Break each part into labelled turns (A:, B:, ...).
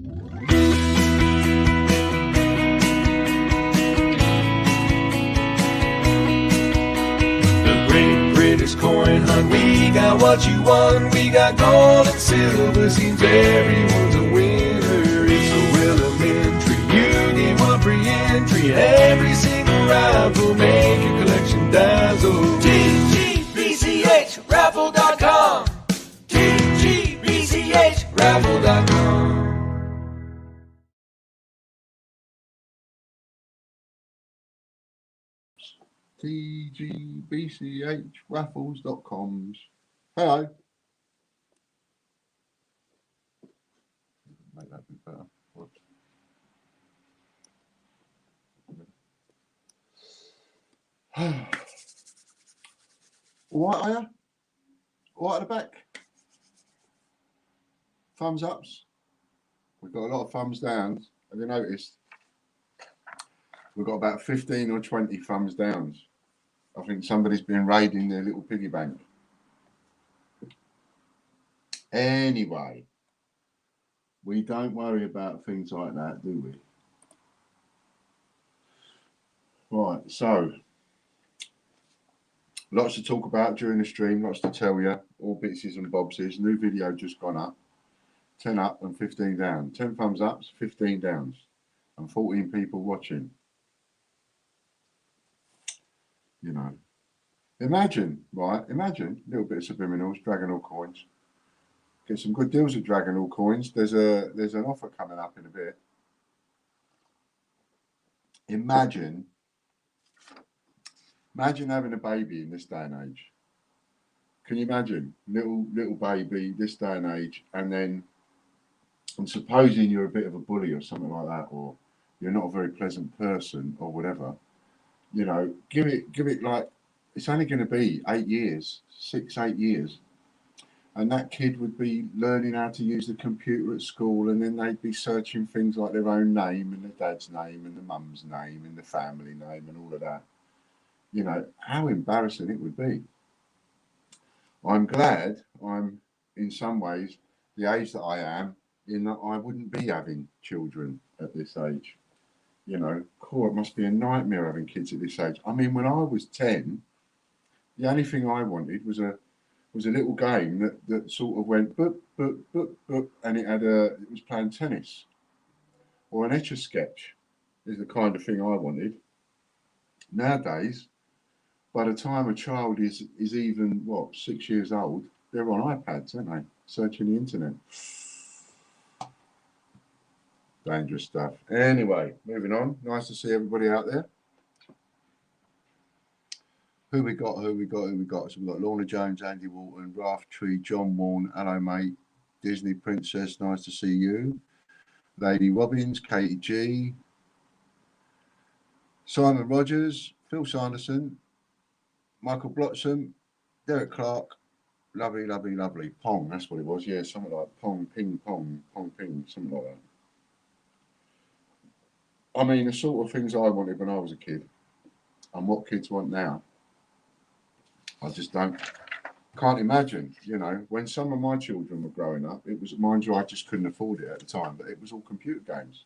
A: The Great British Coin Hunt, we got what you want. We got gold and silver, seems everyone's a winner. It's so elementary, you get one free entry. Every single raffle, make your collection dazzle. TGBCHraffle.com, TGBCHraffle.com.
B: TGBCHraffles.coms. Hello. Make that be better. Whoops. All right, are you? All right at the back? Thumbs ups. We've got a lot of thumbs downs. Have you noticed? We've got about 15 or 20 thumbs downs. I think somebody's been raiding their little piggy bank. Anyway, we don't worry about things like that, do we? Right, so lots to talk about during the stream, lots to tell you, all bitses and bobses. New video just gone up, 10 up and 15 down. 10 thumbs ups, 15 downs, and 14 people watching. You know, imagine, right? Imagine a little bit of subliminals, Dragonall coins. Get some good deals at Dragonall coins. There's an offer coming up in a bit. Imagine having a baby in this day and age. Can you imagine little baby this day and age, and then, and supposing you're a bit of a bully or something like that, or you're not a very pleasant person or whatever, you know, give it like, it's only going to be 8 years, 6-8 years, and that kid would be learning how to use the computer at school, and then they'd be searching things like their own name and the dad's name and the mum's name and the family name and all of that. You know, how embarrassing it would be. I'm glad I'm, in some ways, the age that I am, in that I wouldn't be having children at this age. You know, cool, it must be a nightmare having kids at this age. I mean, when I was 10, the only thing I wanted was a little game that sort of went boop, boop, boop, boop, and it was playing tennis. Or an Etch-a-Sketch is the kind of thing I wanted. Nowadays, by the time a child is even, 6 years old, they're on iPads, aren't they? Searching the internet. Dangerous stuff. Anyway, moving on. Nice to see everybody out there. Who we got? So we've got Lorna Jones, Andy Walton, Ralph Tree, John Warren. Hello, mate. Disney Princess, nice to see you. Lady Robbins, Katie G. Simon Rogers, Phil Sanderson, Michael Blotsam, Derek Clark. Lovely, lovely, lovely. Pong, that's what it was. Yeah, something like pong, ping, pong, pong, ping, something like that. I mean, the sort of things I wanted when I was a kid and what kids want now, I just can't imagine. You know, when some of my children were growing up, it was, mind you, I just couldn't afford it at the time, but it was all computer games.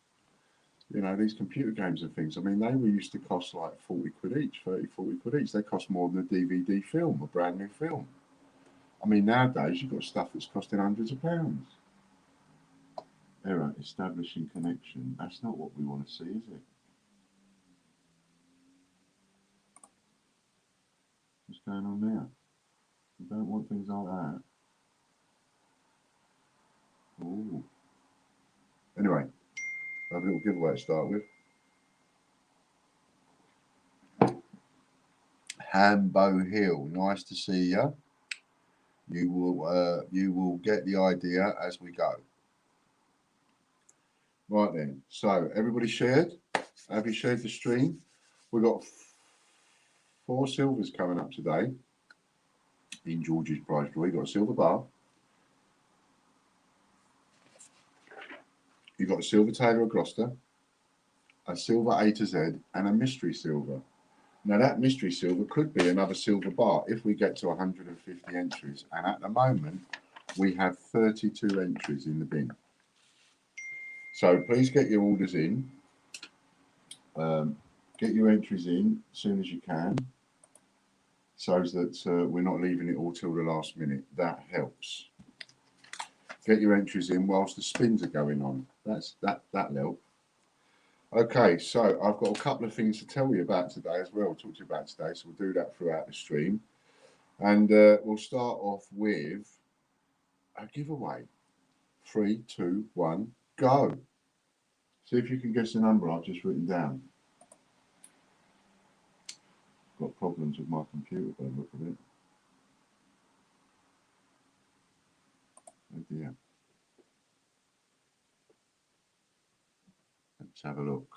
B: You know, these computer games and things, I mean, they were used to cost like 40 quid each, 30, 40 quid each. They cost more than a DVD film, a brand new film. I mean, nowadays, you've got stuff that's costing hundreds of pounds. Error, establishing connection. That's not what we want to see, is it? What's going on there? We don't want things like that. Ooh. Anyway, I have a little giveaway to start with. Hambo Hill, nice to see you. You will get the idea as we go. Right then, so everybody shared. Have you shared the stream? We've got 4 silvers coming up today in George's prize draw. You've got a silver bar. You've got a silver Taylor of Gloucester, a silver A to Z, and a mystery silver. Now that mystery silver could be another silver bar if we get to 150 entries. And at the moment, we have 32 entries in the bin. So please get your orders in. Get your entries in as soon as you can, so that we're not leaving it all till the last minute. That helps. Get your entries in whilst the spins are going on. That'll help. Okay, so I've got a couple of things to tell you about today as well. Talk to you about today, so we'll do that throughout the stream, and we'll start off with a giveaway. 3, 2, 1, go. See if you can guess the number I've just written down. Got problems with my computer by the look of it. Oh dear. Let's have a look.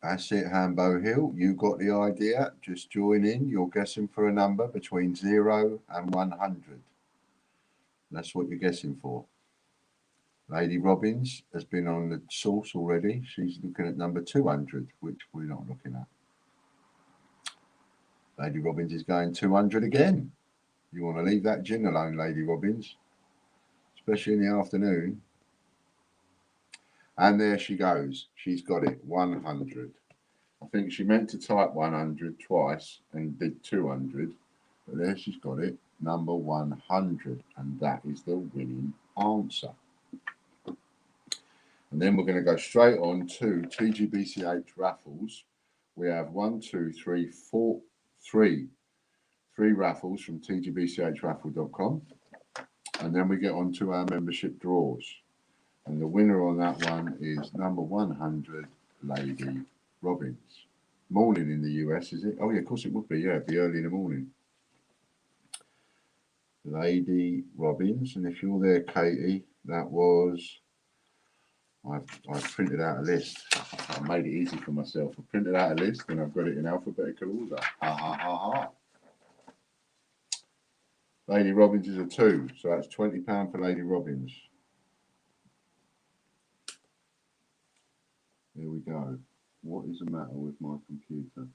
B: That's it, Hambo Hill. You got the idea. Just join in. You're guessing for a number between 0 and 100. That's what you're guessing for. Lady Robbins has been on the source already. She's looking at number 200, which we're not looking at. Lady Robbins is going 200 again. You want to leave that gin alone, Lady Robbins, especially in the afternoon. And there she goes. She's got it, 100. I think she meant to type 100 twice and did 200, but there she's got it, number 100, and that is the winning answer. And then we're going to go straight on to TGBCH raffles. We have 3 raffles from tgbchraffle.com, and then we get on to our membership draws. And the winner on that one is number 100, Lady Robbins. Morning in the US, is it? Oh, yeah, of course it would be. Yeah, it'd be early in the morning. Lady Robbins. And if you're there, Katie, that was... I've printed out a list. I made it easy for myself. I printed out a list and I've got it in alphabetical order. Ha, ha, ha, ha. Lady Robbins is a 2, so that's £20 for Lady Robbins. There we go. What is the matter with my computer?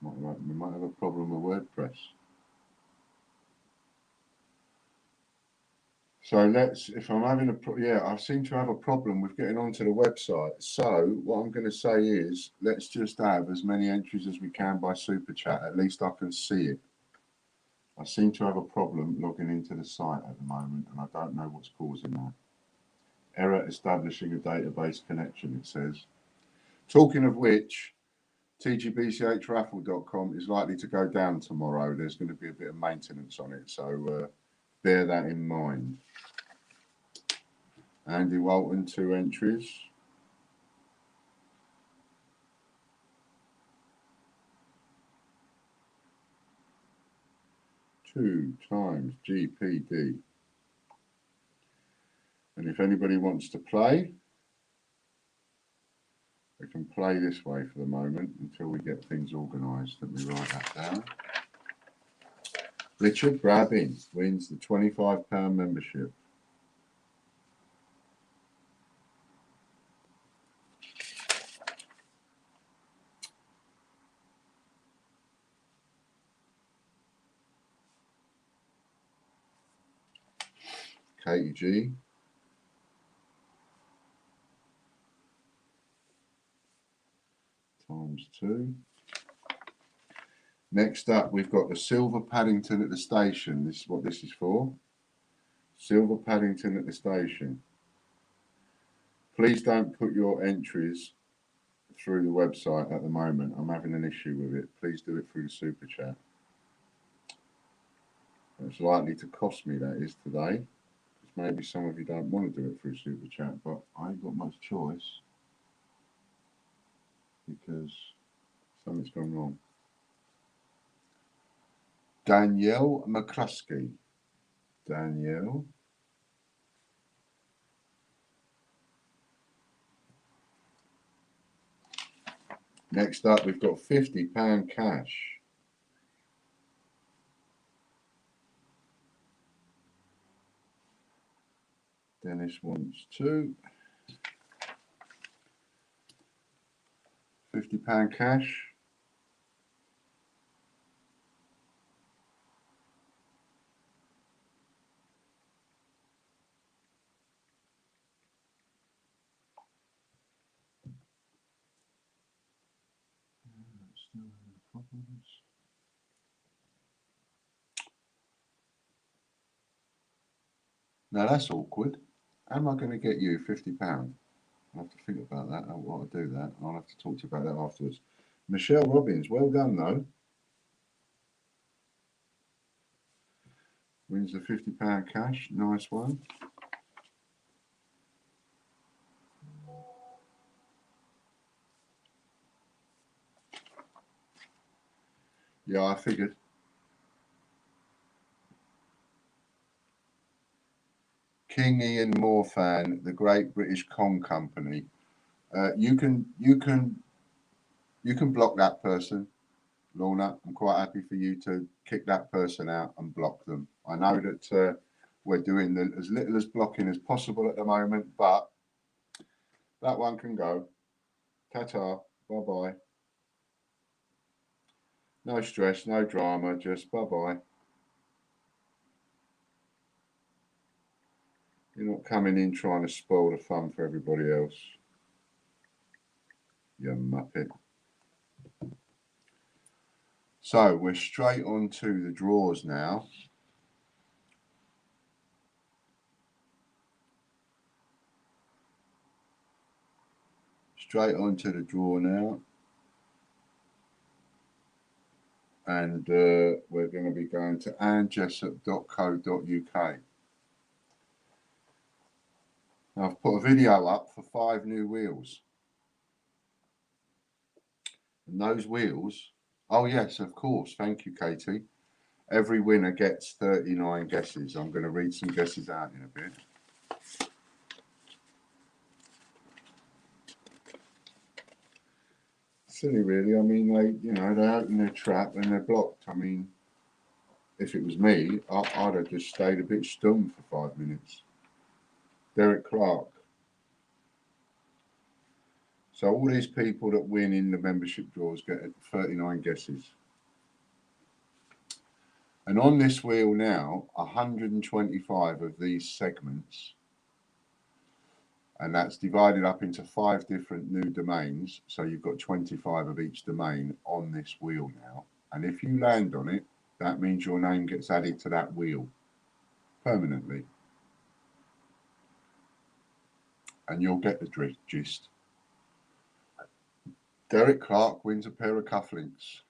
B: We might have a problem with WordPress. So if I'm having I seem to have a problem with getting onto the website. So what I'm going to say is, let's just have as many entries as we can by Super Chat. At least I can see it. I seem to have a problem logging into the site at the moment, and I don't know what's causing that. Error establishing a database connection, it says. Talking of which, tgbchraffle.com is likely to go down tomorrow. There's going to be a bit of maintenance on it, so bear that in mind. Andy Walton, 2 entries. Two times GPD. And if anybody wants to play, they can play this way for the moment until we get things organised. Let me write that down. Richard Brabbin wins the £25 membership. Katie G. Times 2. Next up, we've got the Silver Paddington at the station. This is what this is for. Silver Paddington at the station. Please don't put your entries through the website at the moment. I'm having an issue with it. Please do it through the Super Chat. It's likely to cost me, that is, today. Maybe some of you don't want to do it through Super Chat, but I ain't got much choice because something's gone wrong. Danielle McCluskey. Danielle. Next up, we've got £50 cash. Dennis wants two. £50 cash. Still having problems. Now that's awkward. How am I going to get you £50? I'll have to think about that. I want to do that. I'll have to talk to you about that afterwards. Michelle Robbins, well done though. Wins the £50 cash. Nice one. Yeah, I figured. King Ian Morfan, the Great British Con Company. You can block that person, Lorna. I'm quite happy for you to kick that person out and block them. I know that we're doing as little as blocking as possible at the moment, but that one can go. Ta-ta. Bye-bye. No stress, no drama, just bye-bye. You're not coming in trying to spoil the fun for everybody else. You muppet. So we're straight on to the draws now. Straight on to the draw now. And we're going to be going to annjessup.co.uk. Now I've put a video up for 5 new wheels. And those wheels, oh yes, of course, thank you, Katie. Every winner gets 39 guesses. I'm going to read some guesses out in a bit. Silly, really. I mean, they open their trap and they're blocked. I mean, if it was me, I'd have just stayed a bit stunned for 5 minutes. Derek Clark. So all these people that win in the membership draws get 39 guesses. And on this wheel now, 125 of these segments, and that's divided up into 5 different new domains. So you've got 25 of each domain on this wheel now. And if you land on it, that means your name gets added to that wheel permanently. And you'll get the gist. Derek Clark wins a pair of cufflinks.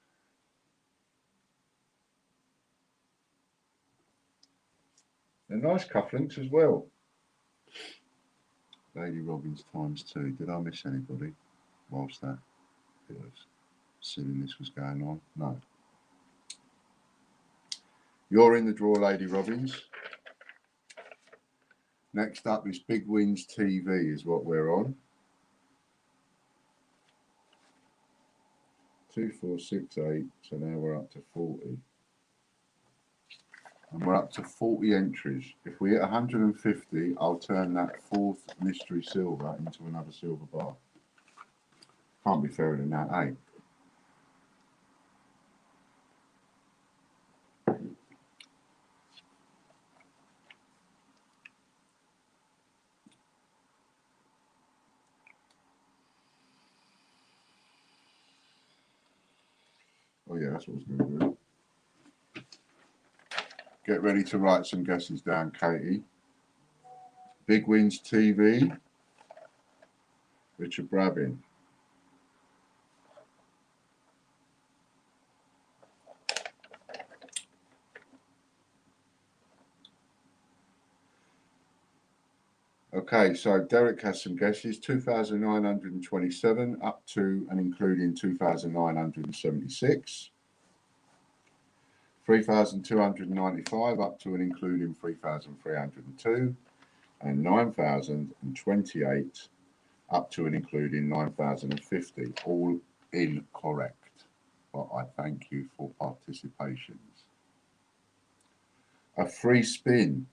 B: They're nice cufflinks as well. Lady Robbins ×2. Did I miss anybody whilst that bit of silliness was going on? No. You're in the draw, Lady Robbins. Next up is Big Wins TV is what we're on. 2468, so now we're up to 40. And we're up to 40 entries. If we hit 150, I'll turn that 4th mystery silver into another silver bar. Can't be fairer than that, eh? Oh yeah, that's what I was going to do. Get ready to write some guesses down, Katie. Big Wins TV, Richard Brabin. Okay, so Derek has some guesses. 2,927 up to and including 2,976. 3,295 up to and including 3,302. And 9,028 up to and including 9,050. All incorrect. But I thank you for participations. A free spin.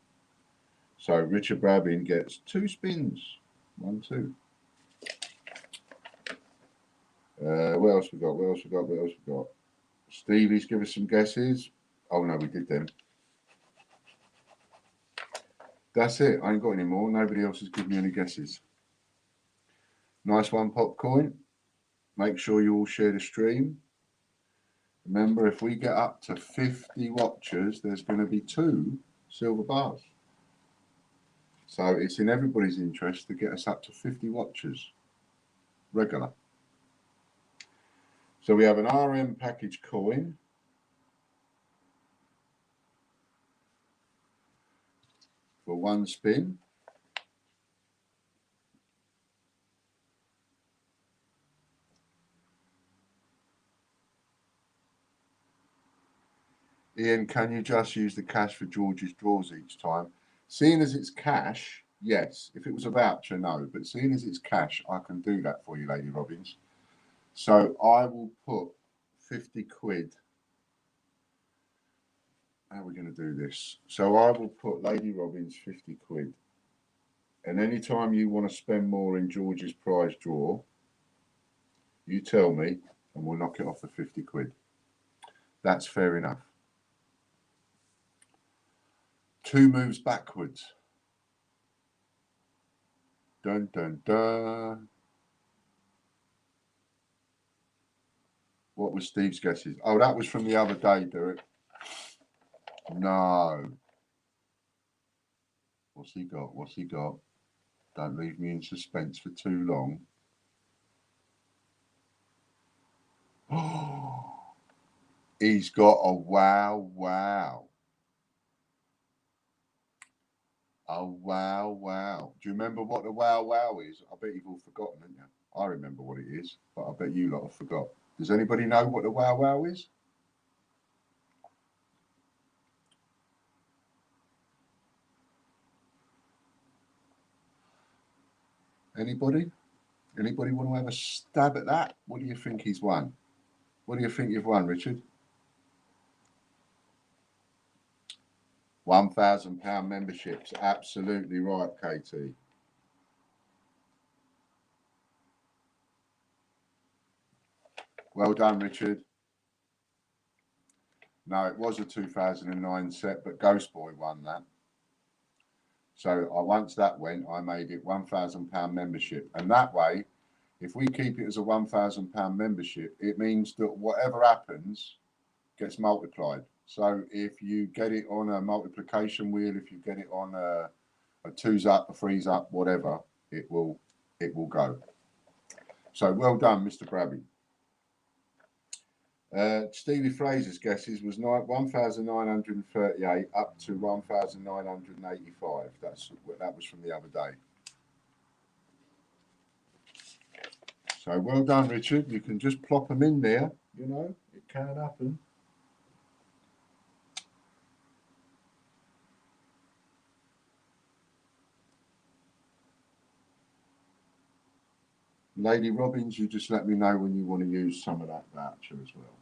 B: So So Richard Brabbin gets 2 spins. 1, 2. What else we got? What else we got? What else we got? Stevie's give us some guesses. Oh no, we did them. That's it. I ain't got any more. Nobody else has given me any guesses. Nice one, Popcoin. Make sure you all share the stream. Remember, if we get up to 50 watchers, there's going to be 2 silver bars. So it's in everybody's interest to get us up to 50 watchers. Regular. So we have an RM package coin. For 1 spin. Ian, can you just use the cash for George's draws each time? Seeing as it's cash, yes. If it was a voucher, no. But seeing as it's cash, I can do that for you, Lady Robbins. So I will put 50 quid. How are we going to do this? So I will put Lady Robbins 50 quid. And anytime you want to spend more in George's prize draw, you tell me and we'll knock it off the 50 quid. That's fair enough. 2 moves backwards. Dun, dun, dun. What was Steve's guesses? Oh, that was from the other day, Derek. No. What's he got? What's he got? Don't leave me in suspense for too long. Oh, he's got a wow, wow. A wow, wow. Do you remember what the wow, wow is? I bet you've all forgotten, haven't you? I remember what it is, but I bet you lot have forgot. Does anybody know what the wow, wow is? Anybody? Anybody want to have a stab at that? What do you think he's won? What do you think you've won, Richard? £1,000 memberships. Absolutely right, Katie. Well done, Richard. No, it was a 2009 set, but Ghost Boy won that. So once that went, I made it £1,000 membership. And that way, if we keep it as a £1,000 membership, it means that whatever happens gets multiplied. So if you get it on a multiplication wheel, if you get it on a 2's up, a 3's up, whatever, it will go. So well done, Mr. Brabby. Stevie Fraser's guesses was 1,938 up to 1,985. That was from the other day. So well done, Richard. You can just plop them in there. You know, it can happen. Lady Robbins, you just let me know when you want to use some of that voucher as well.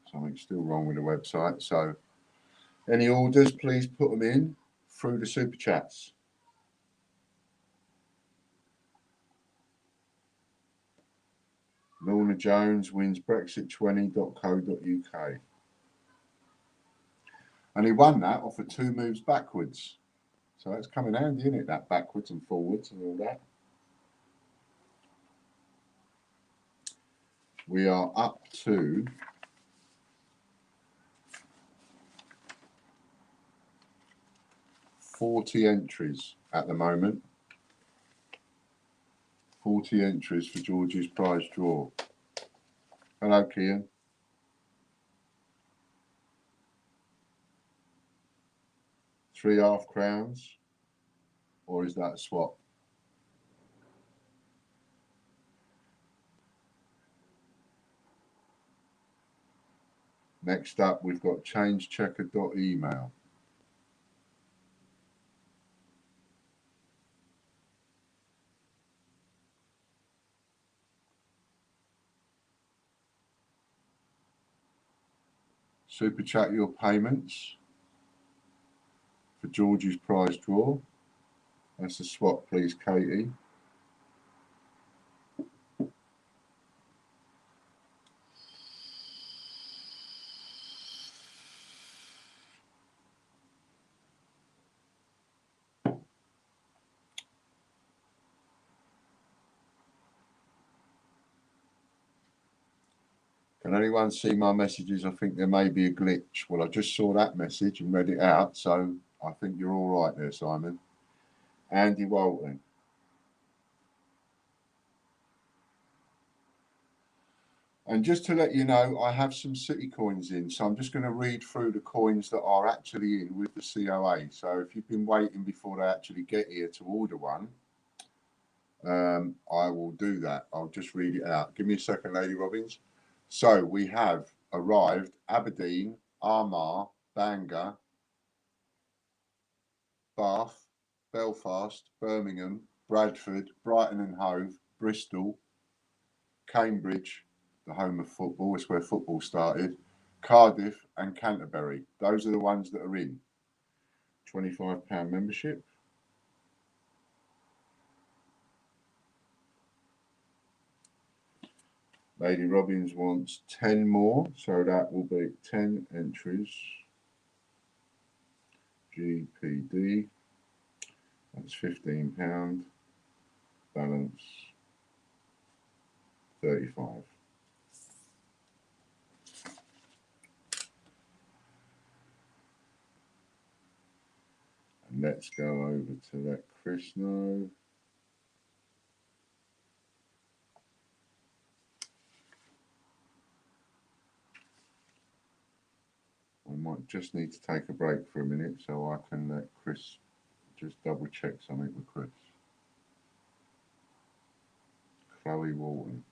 B: Something's still wrong with the website. So any orders, please put them in through the super chats. Lorna Jones wins Brexit20.co.uk. And he won that off of 2 moves backwards. So that's coming handy, isn't it? That backwards and forwards and all that. We are up to $40 entries at the moment. 40 entries for George's prize draw. Hello, Kian. Three half crowns, or is that a swap? Next up, we've got changechecker.email. Super chat your payments for George's prize draw. That's a swap, please, Katie. Can anyone see my messages? I think there may be a glitch. Well, I just saw that message and read it out, so I think you're all right there, Simon. Andy Walton. And just to let you know, I have some City coins in, so I'm just going to read through the coins that are actually in with the COA. So if you've been waiting before they actually get here to order one, I will do that. I'll just read it out. Give me a second, Lady Robbins. So we have arrived Aberdeen, Armagh, Bangor, Bath, Belfast, Birmingham, Bradford, Brighton and Hove, Bristol, Cambridge, the home of football, it's where football started, Cardiff and Canterbury. Those are the ones that are in. £25 membership. Lady Robbins wants 10 more, so that will be 10 entries. GPD, that's £15. Balance 35. And let's go over to let Chris know. I might just need to take a break for a minute so I can let Chris just double check something with Chris. Chloe Walton.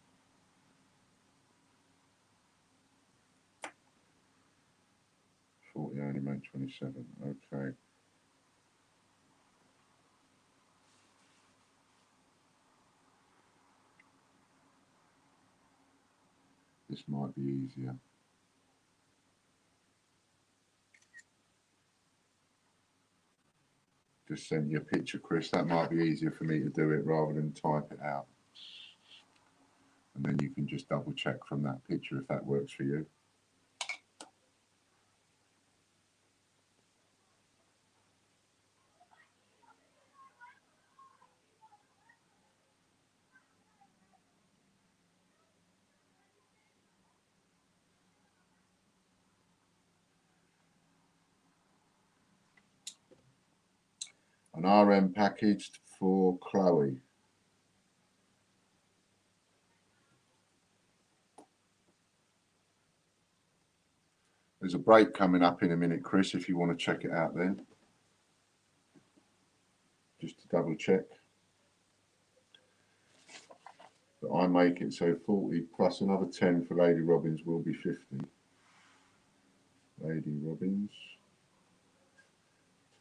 B: Only made 27. Okay. This might be easier. Just send you a picture, Chris. That might be easier for me to do it rather than type it out. And then you can just double check from that picture if that works for you. An RM packaged for Chloe. There's a break coming up in a minute, Chris, if you want to check it out then. Just to double check. But I make it so 40 plus another 10 for Lady Robbins will be 50. Lady Robbins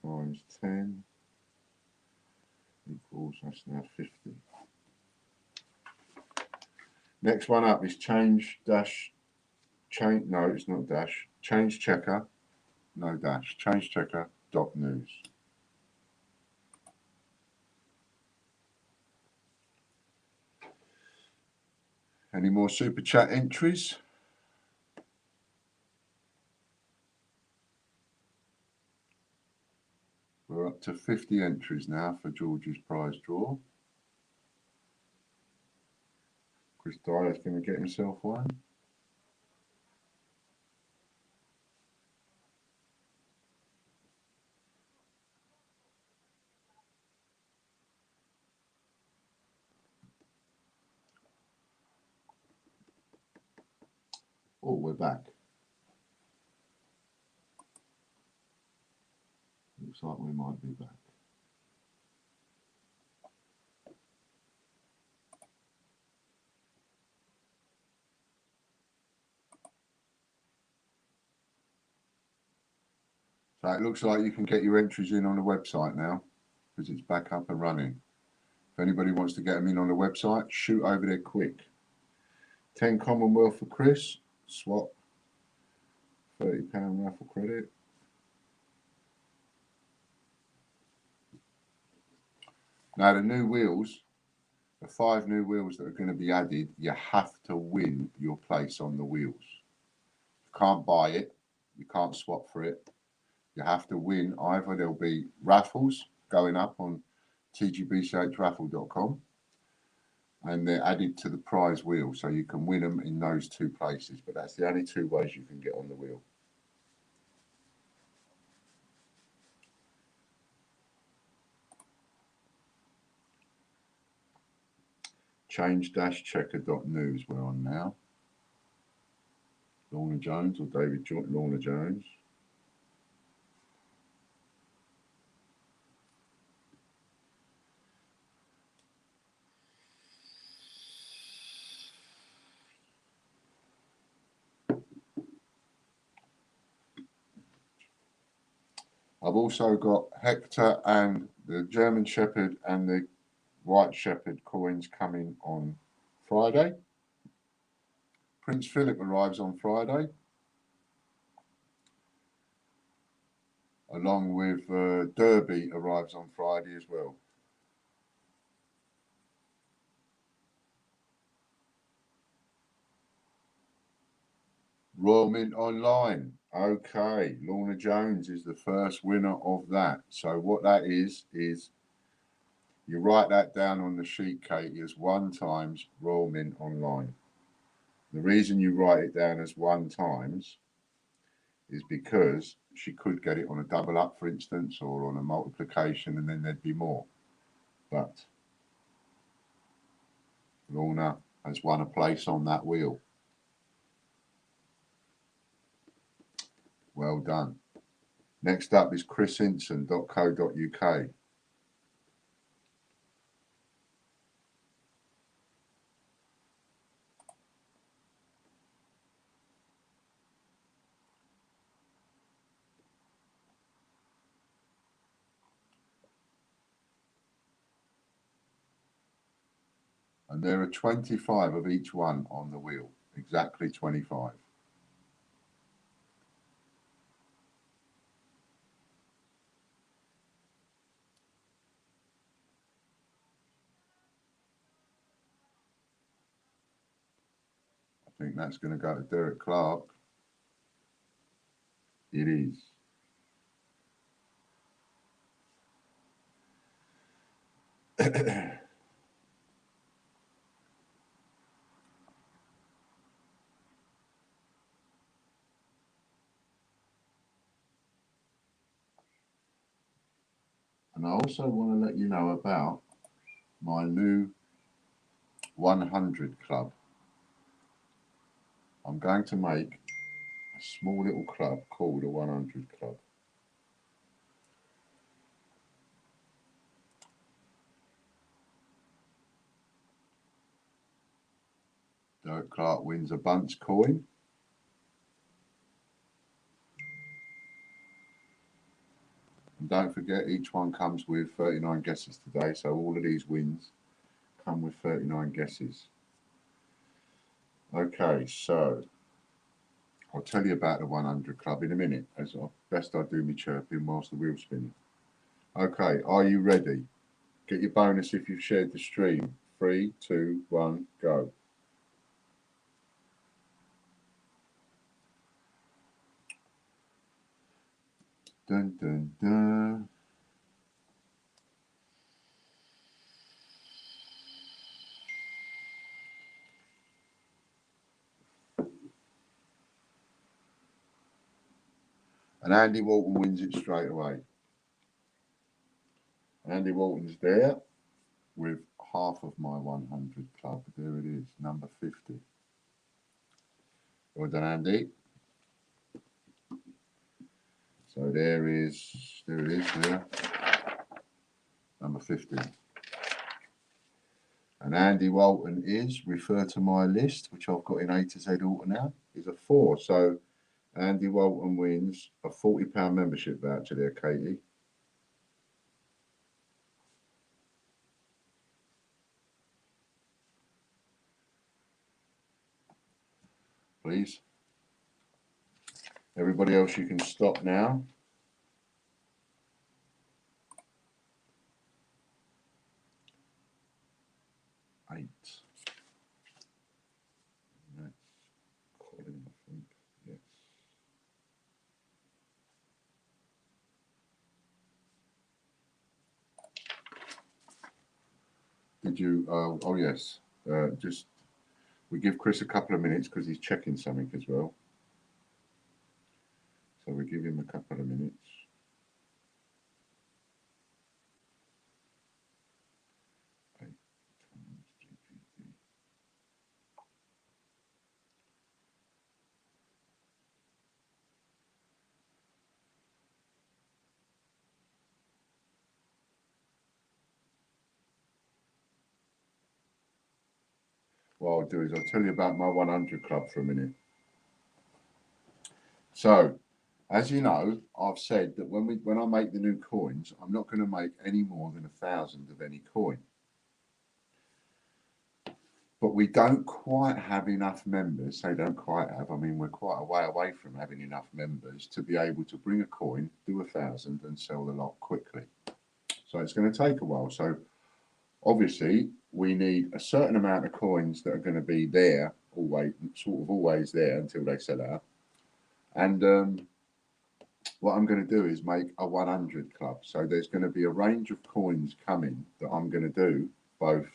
B: times 10 equals, that's now 50. Next one up is change no, it's not dash. Change checker, no dash. Change checker dot news. Any more super chat entries? We're up to 50 entries now for George's prize draw. Chris Dyer's going to get himself one. Oh, we're back. Looks like we might be back. So it looks like you can get your entries in on the website now because it's back up and running. If anybody wants to get them in on the website, shoot over there quick. 10 Commonwealth for Chris, swap £30 raffle credit. Now the new wheels, the 5 new wheels that are going to be added, you have to win your place on the wheels. You can't buy it, you can't swap for it. You have to win. Either there'll be raffles going up on tgbchraffle.com and they're added to the prize wheel, so you can win them in those 2 places, but that's the only 2 ways you can get on the wheel. Change-checker.news we're on now. Lorna Jones or David Lorna Jones. I've also got Hector and the German Shepherd and the White Shepherd coins coming on Friday. Prince Philip arrives on Friday, along with Derby arrives on Friday as well. Royal Mint Online. Okay, Lorna Jones is the first winner of that. So what that is you write that down on the sheet, Katie, as 1 times Royal Mint Online. The reason you write it down as 1 times is because she could get it on a double up, for instance, or on a multiplication, and then there'd be more. But Lorna has won a place on that wheel. Well done. Next up is chrishinson.co.uk. And there are 25 of each one on the wheel, exactly 25. I think that's going to go to Derek Clark. It is. And I also want to let you know about my new 100 club. I'm going to make a small little club called a 100 Club. Derek Clark wins a bunch coin. And don't forget, each one comes with 39 guesses today, so all of these wins come with 39 guesses. Okay, so I'll tell you about the 100 Club in a minute, as best I do me chirping whilst the wheel's spinning. Okay, are you ready? Get your bonus if you've shared the stream. 3, 2, 1, go. Dun, dun, dun. And Andy Walton wins it straight away. Andy Walton's there with half of my 100 Club. There it is, number 50. Well done, Andy. So there it is there, number 50. And Andy Walton is, refer to my list, which I've got in A to Z order now, is a 4. So Andy Walton wins a £40 membership voucher there, Katie. Please. Everybody else, you can stop now. Eight. That's Colin, I think. Yes. Did you? Oh yes. Just we give Chris a couple of minutes because he's checking something as well. So we give him a couple of minutes. What I'll do is I'll tell you about my 100 club for a minute. So, as you know, I've said that when I make the new coins, I'm not going to make any more than 1,000 of any coin. But we don't quite have enough members. Say don't quite have. I mean, we're quite a way away from having enough members to be able to bring a coin, do 1,000, and sell the lot quickly. So it's going to take a while. So obviously, we need a certain amount of coins that are going to be there, always there until they sell out. And what I'm going to do is make a 100 club. So there's going to be a range of coins coming that I'm going to do both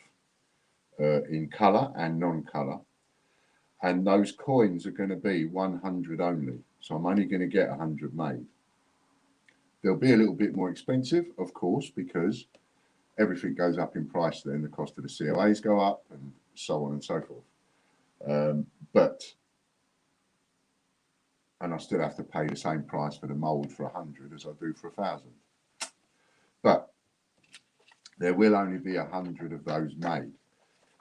B: in colour and non-colour. And those coins are going to be 100 only. So I'm only going to get 100 made. They'll be a little bit more expensive, of course, because everything goes up in price, then the cost of the COAs go up and so on and so forth. And I still have to pay the same price for the mould for 100 as I do for 1,000. But there will only be 100 of those made.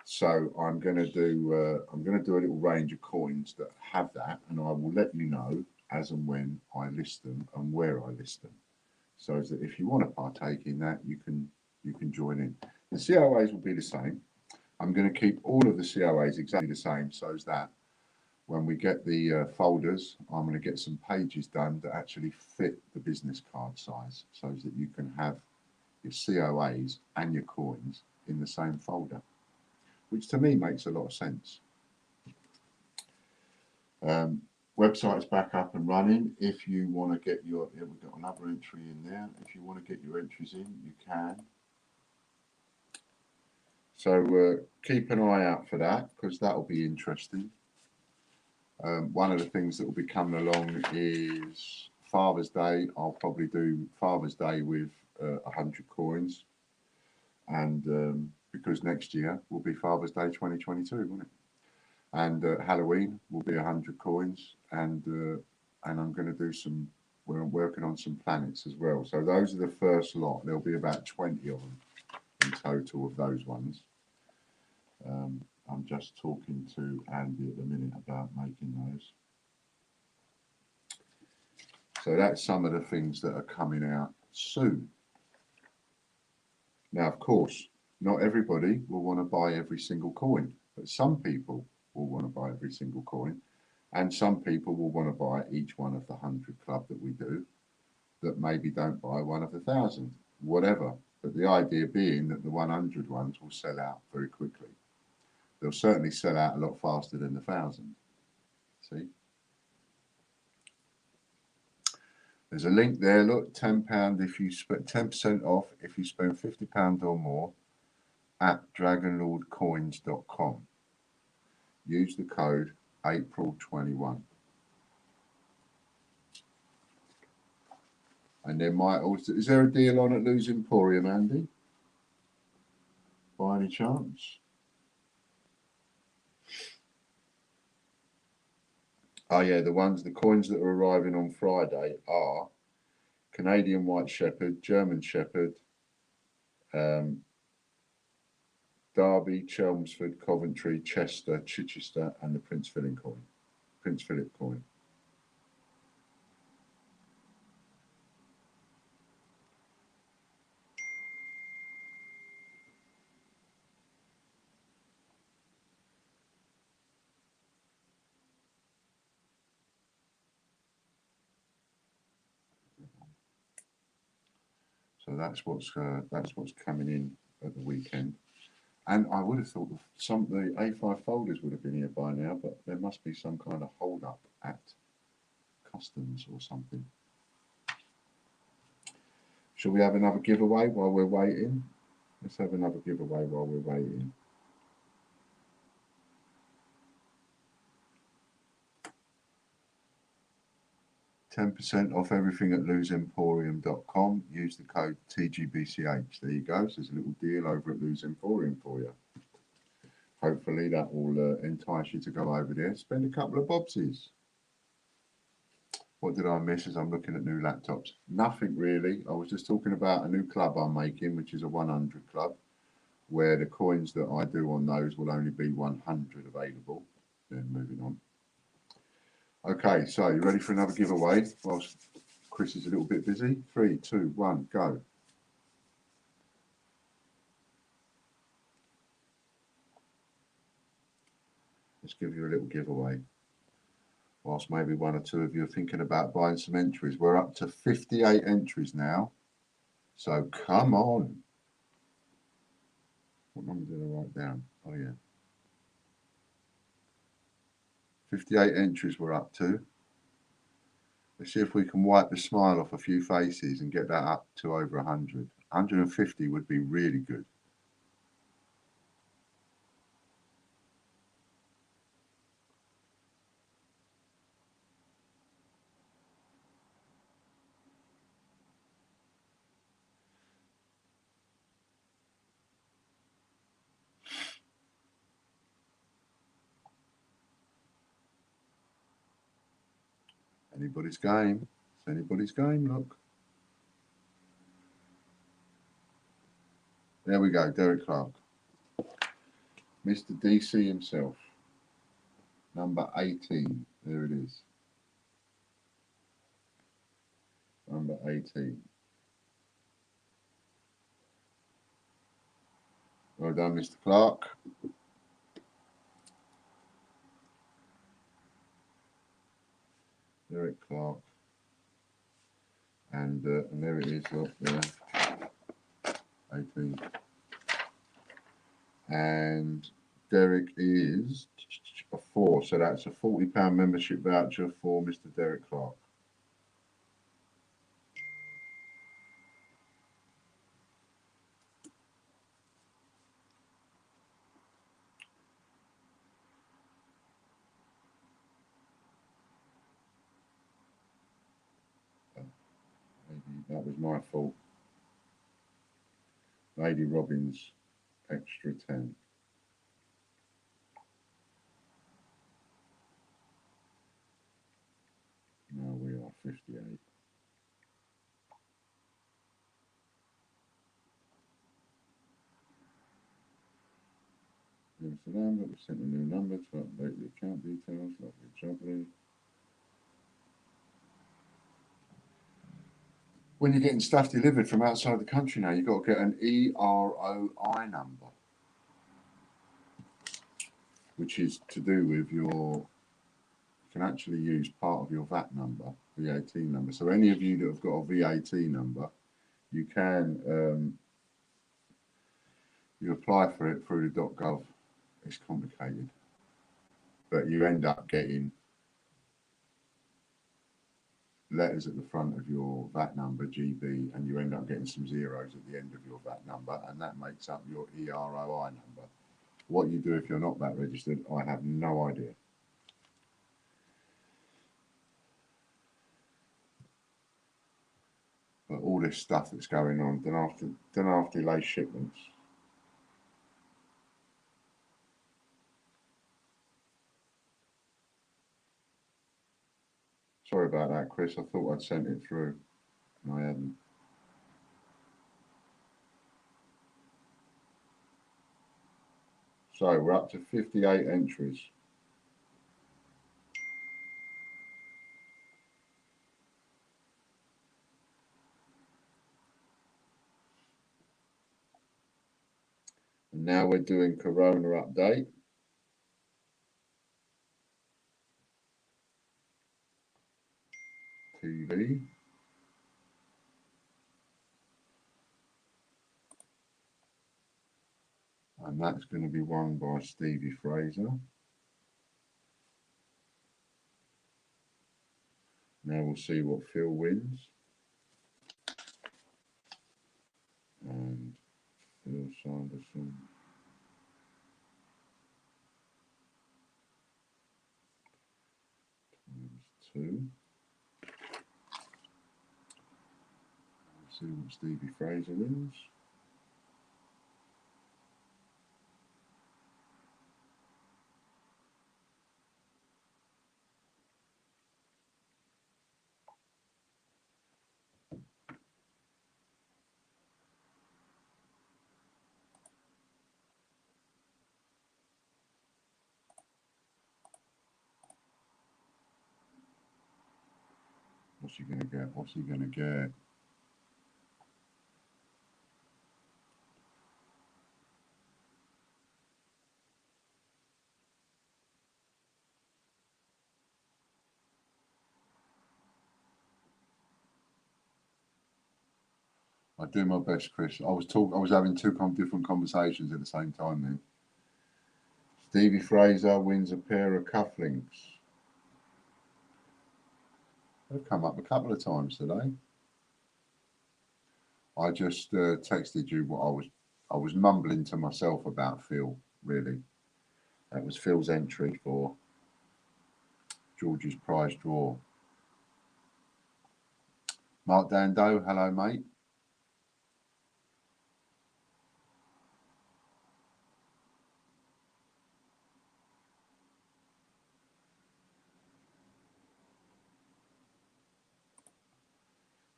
B: So I'm going to do a little range of coins that have that, and I will let you know as and when I list them and where I list them, so that if you want to partake in that, you can join in. The COAs will be the same. I'm going to keep all of the COAs exactly the same, so that when we get the folders, I'm going to get some pages done that actually fit the business card size, so that you can have your COAs and your coins in the same folder, which to me makes a lot of sense. Website's back up and running. If you want to get your, we've got another entry in there. If you want to get your entries in, you can. So keep an eye out for that, because that will be interesting. One of the things that will be coming along is Father's Day. I'll probably do Father's Day with 100 coins, and because next year will be Father's Day 2022, won't it? And Halloween will be 100 coins, and I'm going to do some. We're working on some planets as well. So those are the first lot. There'll be about 20 of them in total of those ones. I'm just talking to Andy at the minute about making those. So that's some of the things that are coming out soon. Now, of course, not everybody will want to buy every single coin, but some people will want to buy every single coin, and some people will want to buy each one of the 100 club that we do, that maybe don't buy one of the 1,000, whatever. But the idea being that the 100 ones will sell out very quickly. They'll certainly sell out a lot faster than the 1,000. See? There's a link there. Look, £10 if you spend 10% off if you spend £50 or more at dragonlordcoins.com. Use the code April21. And there might also, is there a deal on at Lose Emporium, Andy? By any chance? Oh yeah, the coins that are arriving on Friday are Canadian White Shepherd, German Shepherd, Derby, Chelmsford, Coventry, Chester, Chichester, and the Prince Philip coin. So that's what's coming in at the weekend. And I would have thought the A5 folders would have been here by now, but there must be some kind of hold up at customs or something. Shall we have another giveaway while we're waiting? Let's have another giveaway while we're waiting. 10% off everything at losemporium.com. Use the code TGBCH. There you go. So there's a little deal over at Lose Emporium for you. Hopefully that will entice you to go over there, spend a couple of bobsies. What did I miss as I'm looking at new laptops? Nothing really. I was just talking about a new club I'm making, which is a 100 club, where the coins that I do on those will only be 100 available. Then moving on. Okay, so you ready for another giveaway? Whilst Chris is a little bit busy. 3, 2, 1, go. Let's give you a little giveaway. Whilst maybe one or two of you are thinking about buying some entries. We're up to 58 entries now. So come on. What number did I write down? Oh yeah. 58 entries we're up to. Let's see if we can wipe the smile off a few faces and get that up to over 100. 150 would be really good. Anybody's game. It's anybody's game, look. There we go, Derek Clark. Mr. DC himself. Number 18. There it is. Number 18. Well done, Mr. Clark. Derek Clark. And there it is, up there. 18. And Derek is a 4, so that's a £40 membership voucher for Mr. Derek Clark. Maybe that was my fault. Lady Robbins, extra 10. Now we are 58. Give us a number, we sent a new number to update the account details. Lovely, jubbly. When you're getting stuff delivered from outside the country now, you've got to get an EROI number, which is to do with you can actually use part of your VAT number, VAT number. So any of you that have got a VAT number, you can you apply for it through the .gov. It's complicated, but you end up getting letters at the front of your VAT number, GB, and you end up getting some zeros at the end of your VAT number, and that makes up your EROI number. What you do if you're not VAT registered, I have no idea. But all this stuff that's going on, don't have to delay shipments. Sorry about that, Chris. I thought I'd sent it through, and I hadn't. So we're up to 58 entries. And now we're doing Corona update. TV. And that's going to be won by Stevie Fraser. Now we'll see what Phil wins. And Phil Sanderson. Times 2. Let's see what Stevie Fraser wins. What's he going to get? What's he going to get? I do my best, Chris. I was having two different conversations at the same time then. Stevie Fraser wins a pair of cufflinks. They've come up a couple of times today. I just texted you what I was mumbling to myself about Phil, really. That was Phil's entry for George's prize draw. Mark Dando, hello, mate.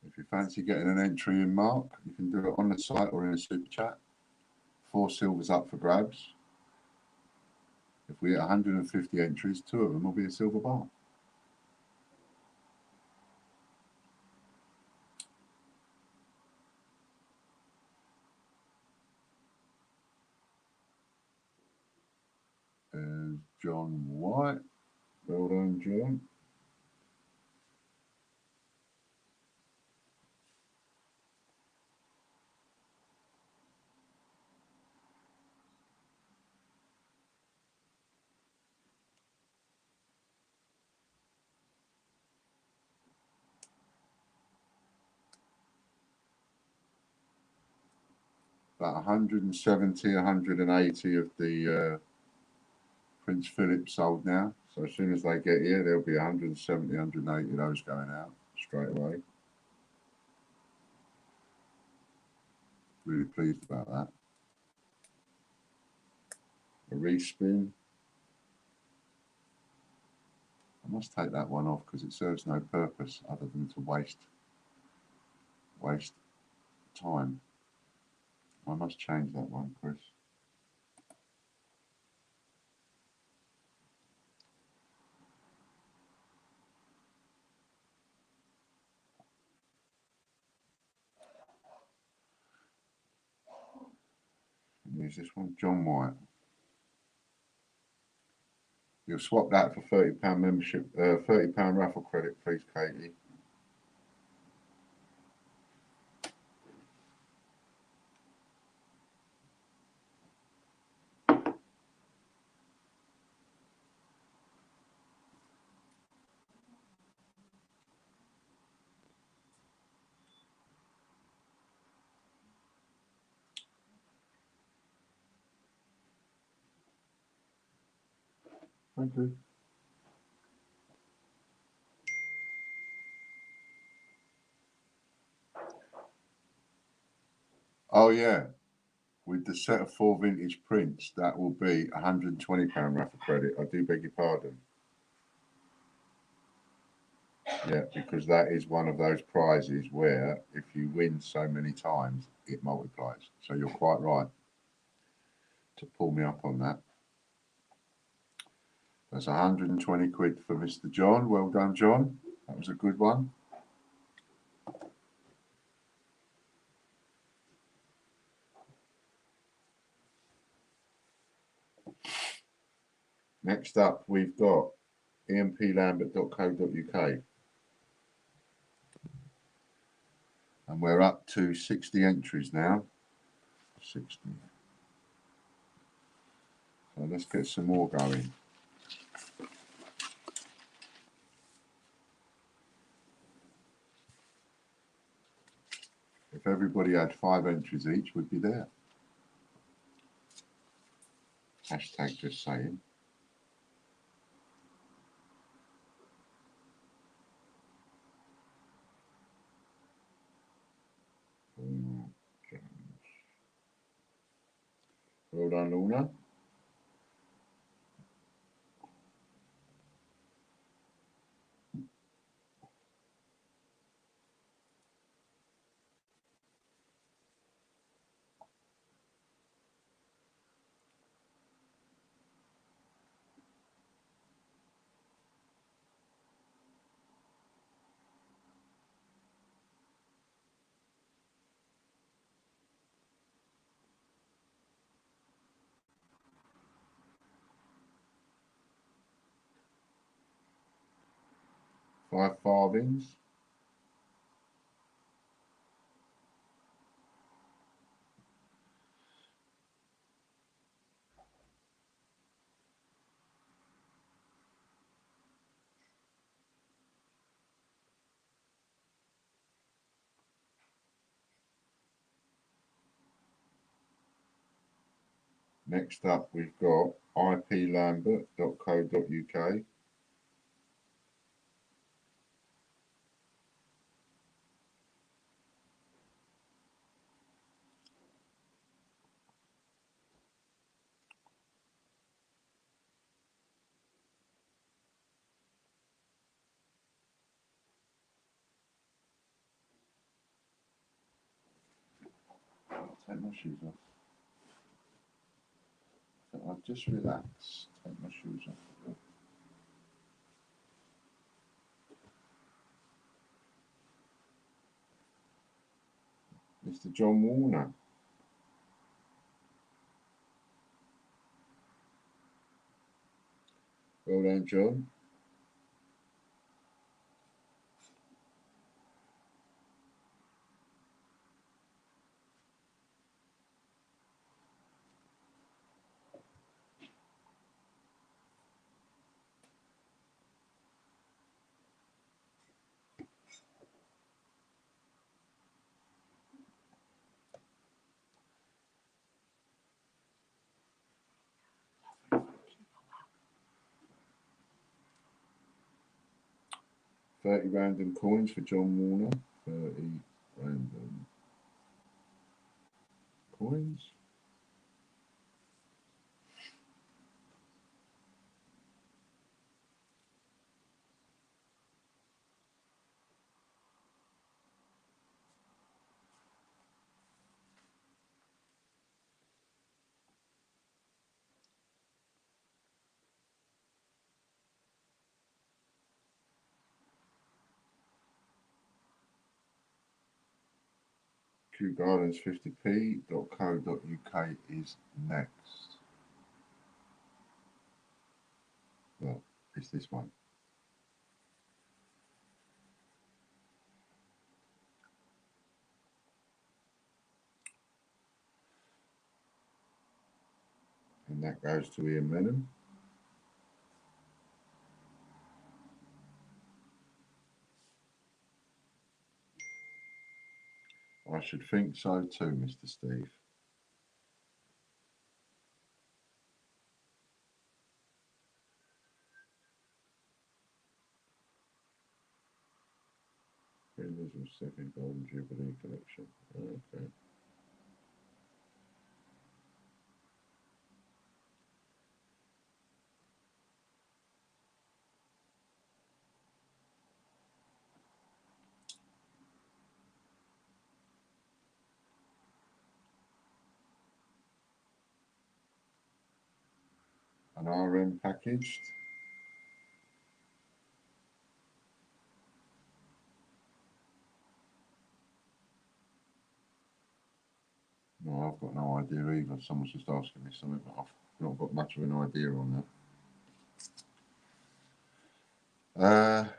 B: If you fancy getting an entry in, Mark, you can do it on the site or in a super chat. 4 silvers up for grabs. If we get 150 entries, 2 of them will be a silver bar. There's John White. Well done, John. About 170, 180 of the Prince Philip sold now. So as soon as they get here, there'll be 170, 180 of those going out straight away. Really pleased about that. A respin. I must take that one off because it serves no purpose other than to waste time. I must change that one, Chris. Use this one, John White. You'll swap that for £30 membership, £30 raffle credit, please, Katie. Thank you. Oh yeah, with the set of 4 vintage prints, that will be £120 raffle credit. I do beg your pardon. Yeah, because that is one of those prizes where if you win so many times, it multiplies. So you're quite right to pull me up on that. That's 120 quid for Mr. John. Well done, John. That was a good one. Next up, we've got emplambert.co.uk. And we're up to 60 entries now. 60. let's get some more going. If everybody had 5 entries each, we'd be there. Hashtag just saying. Well done, Lorna. Five farthings. Next up, we've got iplambert.co.uk. Take my shoes off. I'll just relax. Take my shoes off. Mr. John Warner. Well done, John. £30 random coins for John Warner. 30 random coins. Kew Gardens 50p.co.uk is next. Well, it's this one. And that goes to Ian Menon. I should think so too, Mr. Steve. Elizabeth's second Golden Jubilee collection. Okay. An RM packaged. No, I've got no idea either. Someone's just asking me something, but I've not got much of an idea on that.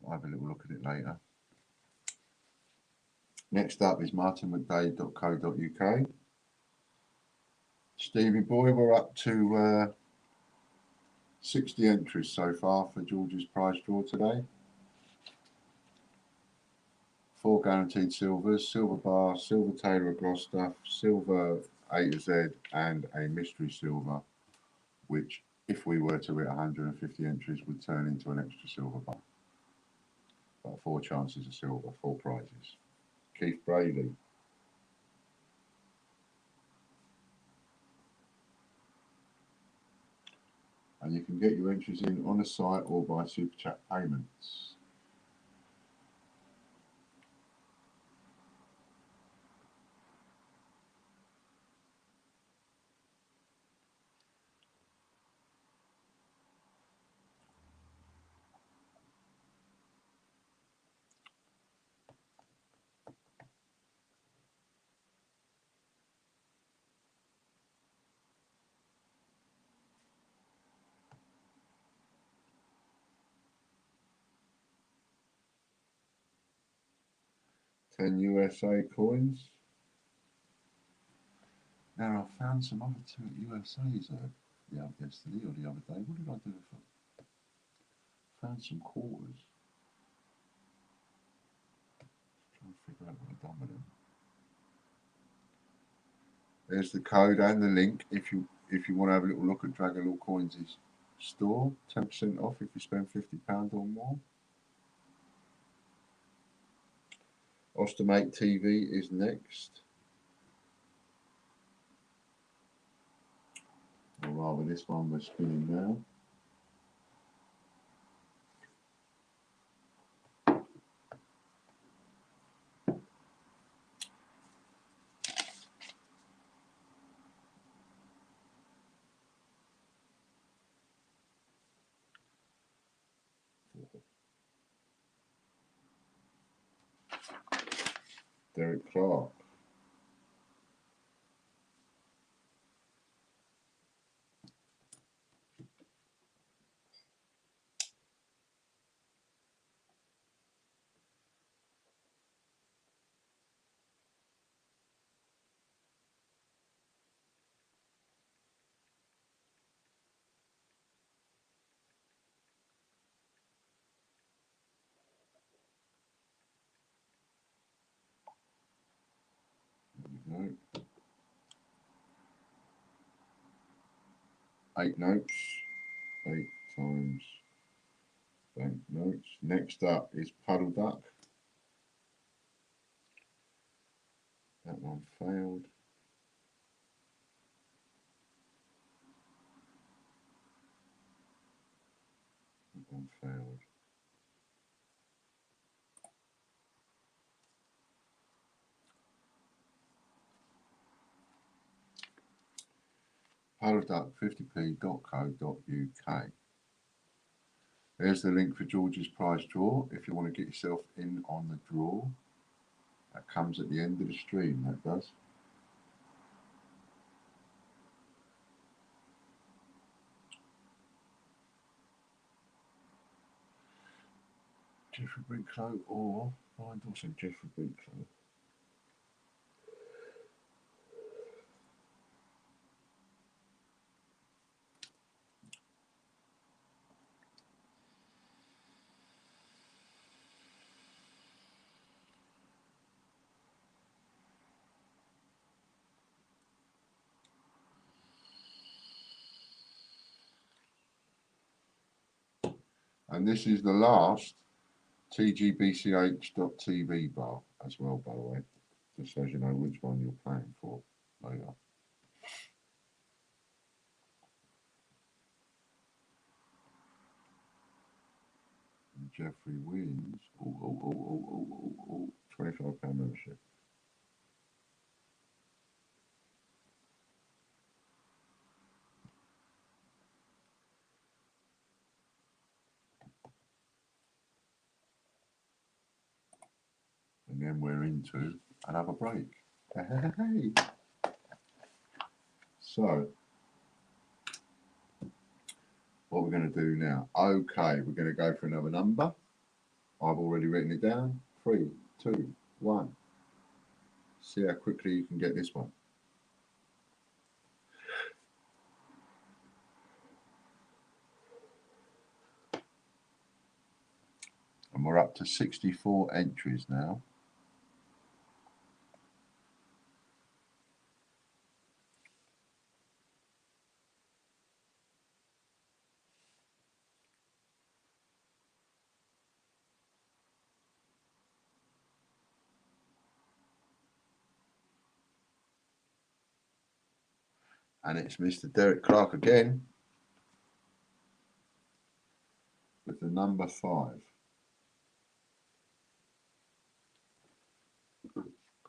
B: I'll have a little look at it later. Next up is martinmcdade.co.uk. Stevie boy, we're up to 60 entries so far for George's prize draw today. 4 guaranteed silvers, silver bar, silver Taylor Gloucester, silver A to Z, and a mystery silver, which, if we were to hit 150 entries, would turn into an extra silver bar. But 4 chances of silver, 4 prizes. Keith Braley. And you can get your entries in on the site or by Super Chat payments. $10 USA coins. Now I found some other USAs yesterday or the other day. What did I do with them? Found some quarters. Trying to figure out what I've done with them. There's the code and the link if you want to have a little look at Dragon Lord Coins' store. 10% off if you spend £50 or more. Ostomate TV is next. Or rather, this one we're spinning now. Derek Clark. There we go. 8 notes. 8 times bank notes. Next up is Puddle Duck. That one failed. That one failed. puddleduck50p.co.uk. There's the link for George's prize draw if you want to get yourself in on the draw. That comes at the end of the stream, that does. Jeffrey Brinklow or Brian Dawson. Jeffrey Brinklow. And this is the last TGBCH.TV bar as well, by the way, just so you know which one you're playing for later. And Jeffrey wins £25 membership. And then we're into another break. Hey. So, what we're going to do now? Okay, we're going to go for another number. I've already written it down. 3, 2, 1. See how quickly you can get this one. And we're up to 64 entries now. And it's Mr. Derek Clark again with the number 5.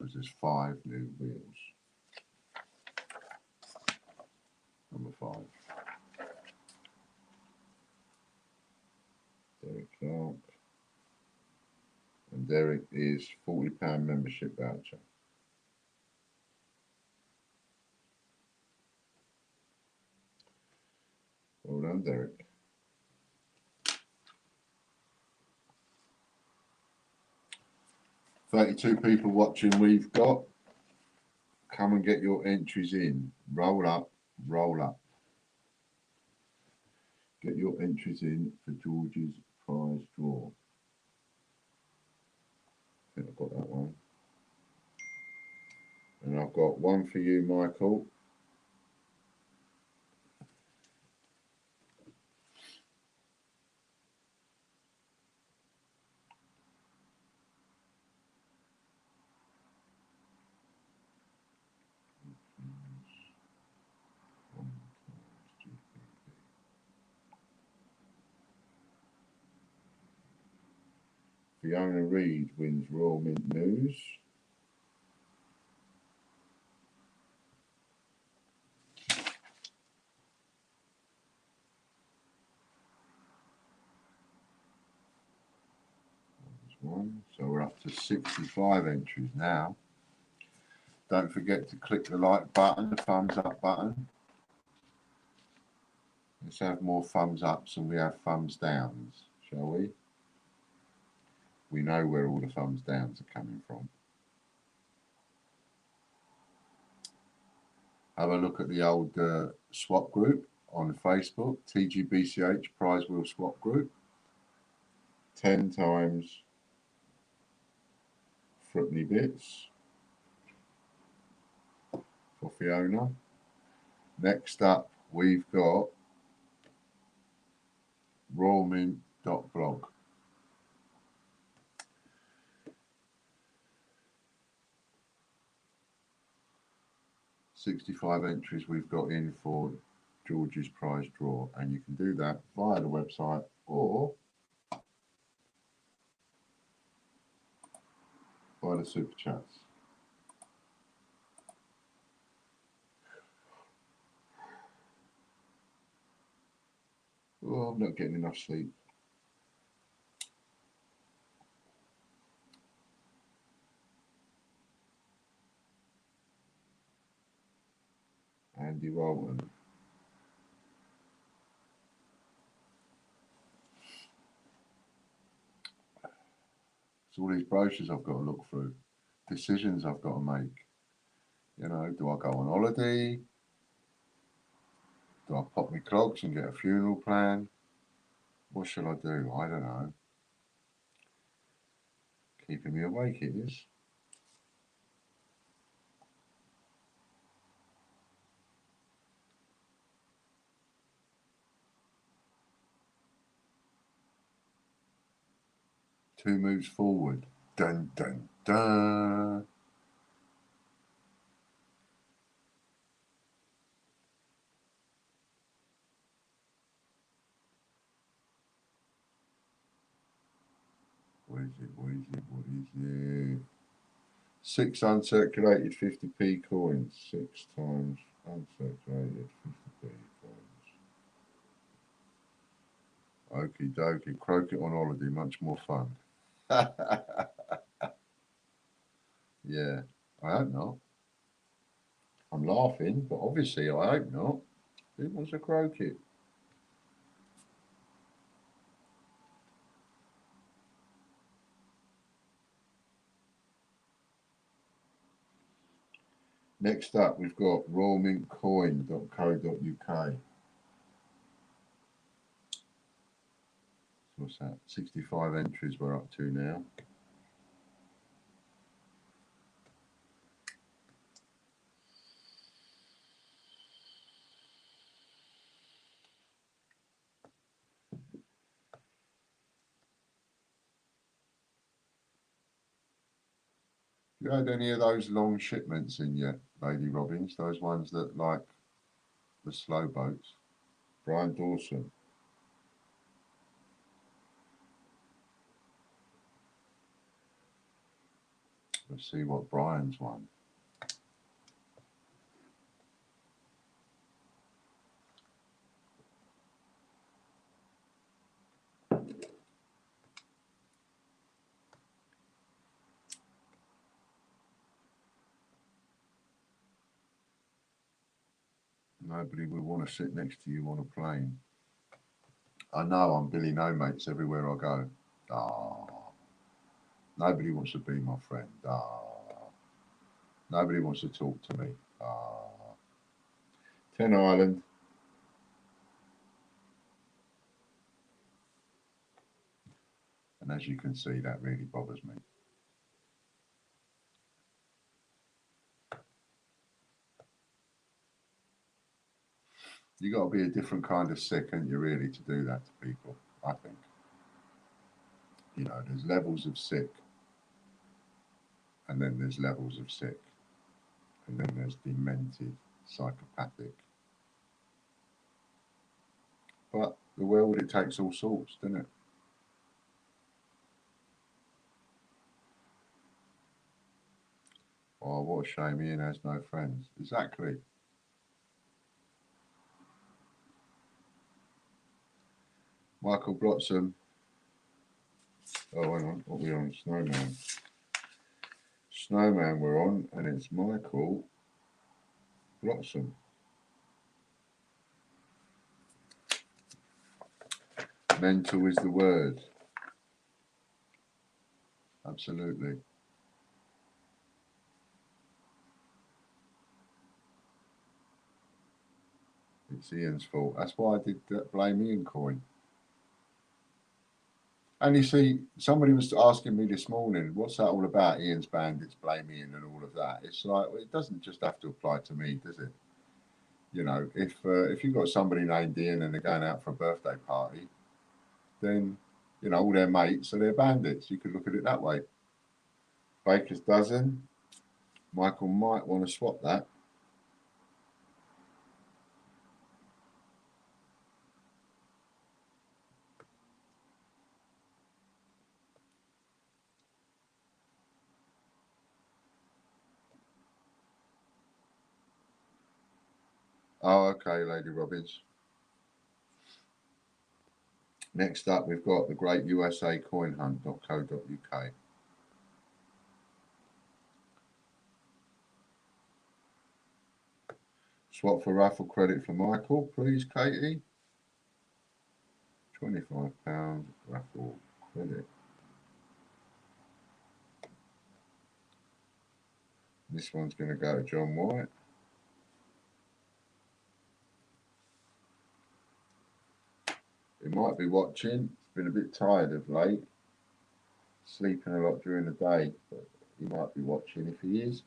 B: Because there's 5 new wheels. Number 5. Derek Clark. And Derek is £40 membership voucher. Well done, Derek. $32 people watching we've got. Come and get your entries in. Roll up, roll up. Get your entries in for George's prize draw. I think I've got that one. And I've got one for you, Michael. Fiona Reid wins Royal Mint News. One. So we're up to 65 entries now. Don't forget to click the like button, the thumbs up button. Let's have more thumbs ups than we have thumbs downs, shall we? We know where all the thumbs downs are coming from. Have a look at the old swap group on Facebook, TGBCH Prize Wheel Swap Group. 10 times Fruitney Bits for Fiona. Next up, we've got royalmint.blog. $65 entries we've got in for George's prize draw, and you can do that via the website or by the super chats. Oh, I'm not getting enough sleep. Andy Walton. It's all these brochures I've got to look through, decisions I've got to make. You know, do I go on holiday? Do I pop my clogs and get a funeral plan? What shall I do? I don't know. Keeping me awake, it is. Two moves forward. Dun, dun, dun. What is it? What is it? What is it? 6 uncirculated 50p coins. 6 times uncirculated 50p coins. Okie dokie. Croquet on holiday. Much more fun. Yeah, I hope not. I'm laughing, but obviously I hope not. Who wants a croquet? Next up, we've got royalmintcoin.co.uk. What's that? 65 entries we're up to now. You had any of those long shipments in yet, Lady Robbins? Those ones that like the slow boats? Brian Dawson. Let's see what Brian's won. Nobody would want to sit next to you on a plane. I know I'm Billy No Mates everywhere I go. Nobody wants to be my friend. Nobody wants to talk to me. 10 Island. And as you can see, that really bothers me. You got to be a different kind of sick, ain't you, really, to do that to people, I think. You know, there's levels of sick, and then there's levels of sick, and then there's demented, psychopathic. But the world, it takes all sorts, doesn't it? Oh, what a shame Ian has no friends. Exactly. Michael Blotsam. Oh, hang on. What are we on? Snowman. Snowman we're on, and it's Michael Blotsam. Mental is the word. Absolutely. It's Ian's fault. That's why I did that blame Ian coin. And you see, somebody was asking me this morning, what's that all about? Ian's Bandits, blame Ian, and all of that. It's like, well, it doesn't just have to apply to me, does it? You know, if you've got somebody named Ian and they're going out for a birthday party, then you know all their mates are their bandits. You could look at it that way. Baker's dozen. Michael might want to swap that. Oh, okay, Lady Robbins. Next up, we've got the great USA coinhunt.co.uk. Swap for raffle credit for Michael, please, Katie. £25 raffle credit. This one's going to go to John White. He might be watching. He's been a bit tired of late. Sleeping a lot during the day, but he might be watching. If he is,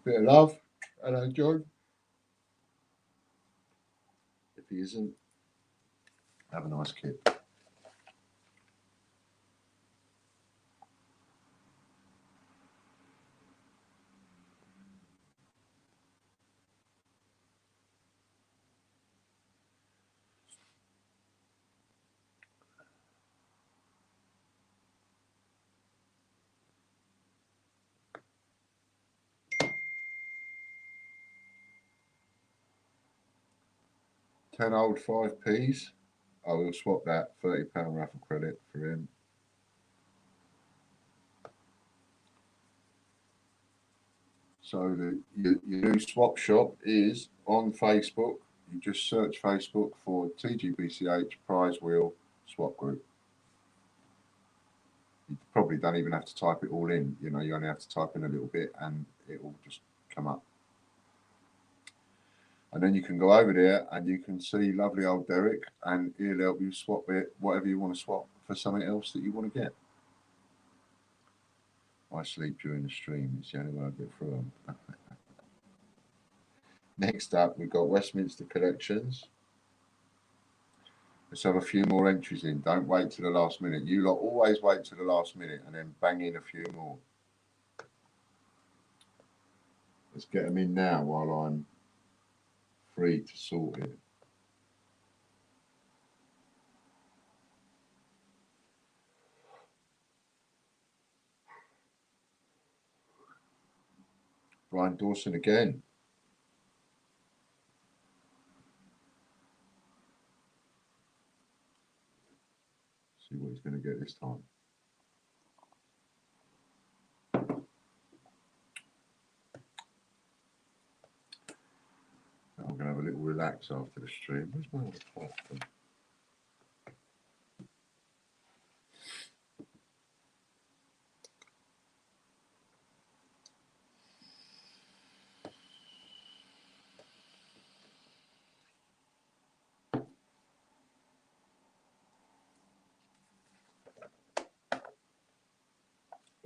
B: bit of love. Hello, John. If he isn't, have a nice kid. Ten old 5p's. I will swap that £30 raffle credit for him. So your new swap shop is on Facebook. You just search Facebook for TGBCH Prize Wheel Swap Group. You probably don't even have to type it all in. You know, you only have to type in a little bit and it will just come up. And And then you can go over there and you can see lovely old Derek, and he'll help you swap it, whatever you want to swap, for something else that you want to get. I sleep during the stream. It's the only way I get through them. Next up, we've got Westminster Collections. Let's have a few more entries in. Don't wait to the last minute. You lot always wait to the last minute and then bang in a few more. Let's get them in now while I'm free to sort it. Brian Dawson again. See what he's going to get this time. I'm going to have a little relax after the stream. Where's my other platform?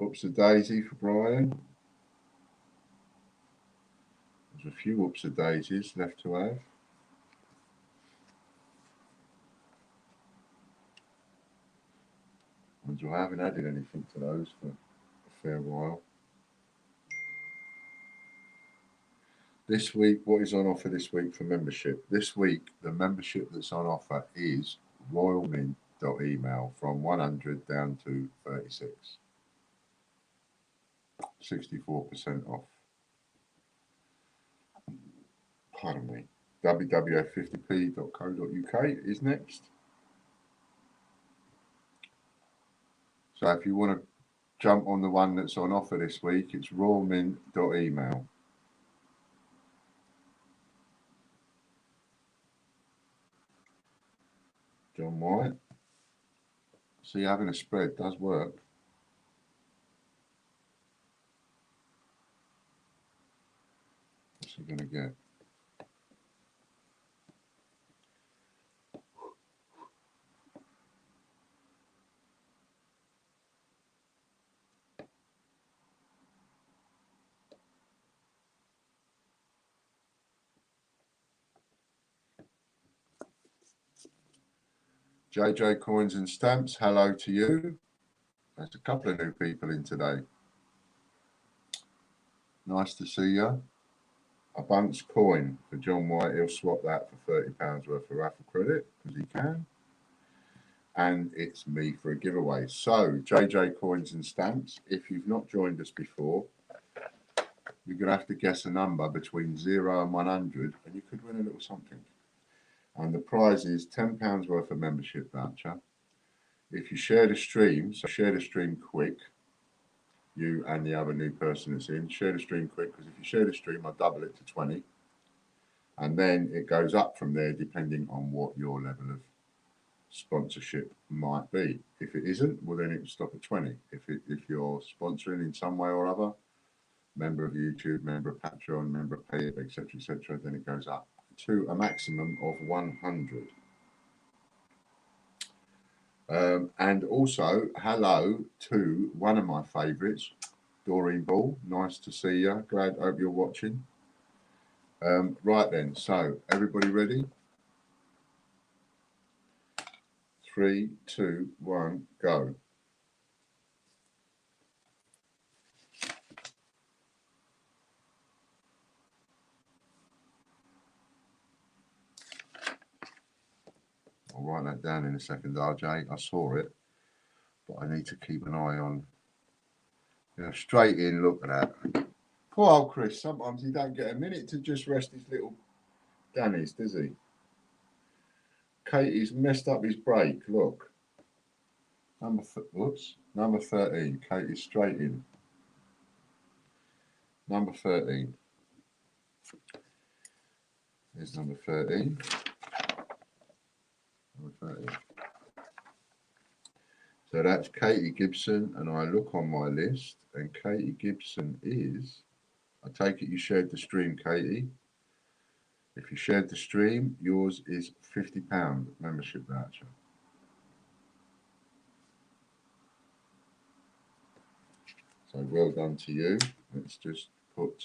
B: Oops a daisy for Brian. There's a few oops a daisies left to have. And I haven't added anything to those for a fair while. This week, what is on offer this week for membership? This week, the membership that's on offer is royalmint.email from 100 down to 36. 64% off. Pardon me. www.50p.co.uk is next. So if you want to jump on the one that's on offer this week, it's royalmint.email. John White. See, having a spread does work. What's he going to get? JJ Coins and Stamps, hello to you. There's a couple of new people in today. Nice to see you. A Bunce coin for John White. He'll swap that for £30 worth of raffle credit because he can. And it's me for a giveaway. So, JJ Coins and Stamps, if you've not joined us before, you're going to have to guess a number between 0 and 100 and you could win a little something. And the prize is £10 worth of membership voucher. If you share the stream, so share the stream quick, you and the other new person that's in, share the stream quick, because if you share the stream, I'll double it to 20. And then it goes up from there depending on what your level of sponsorship might be. If it isn't, well then it will stop at 20. If you're sponsoring in some way or other, member of YouTube, member of Patreon, member of Payip, etc., then it goes up to a maximum of 100. And also, hello to one of my favourites, Doreen Ball. Nice to see you. Hope you're watching. Right then, so everybody ready? 3, 2, 1, go. I'll write that down in a second, RJ. I saw it, but I need to keep an eye on. Straight in, look at that. Poor old Chris, sometimes he don't get a minute to just rest his little Danny's, does he? Katie's messed up his break, look. Number 13. Katie's straight in. Number 13. There's number 13. Number 13. So that's Katie Gibson, and I look on my list, and Katie Gibson is, I take it you shared the stream, Katie. If you shared the stream, yours is £50 membership voucher. So well done to you. Let's just put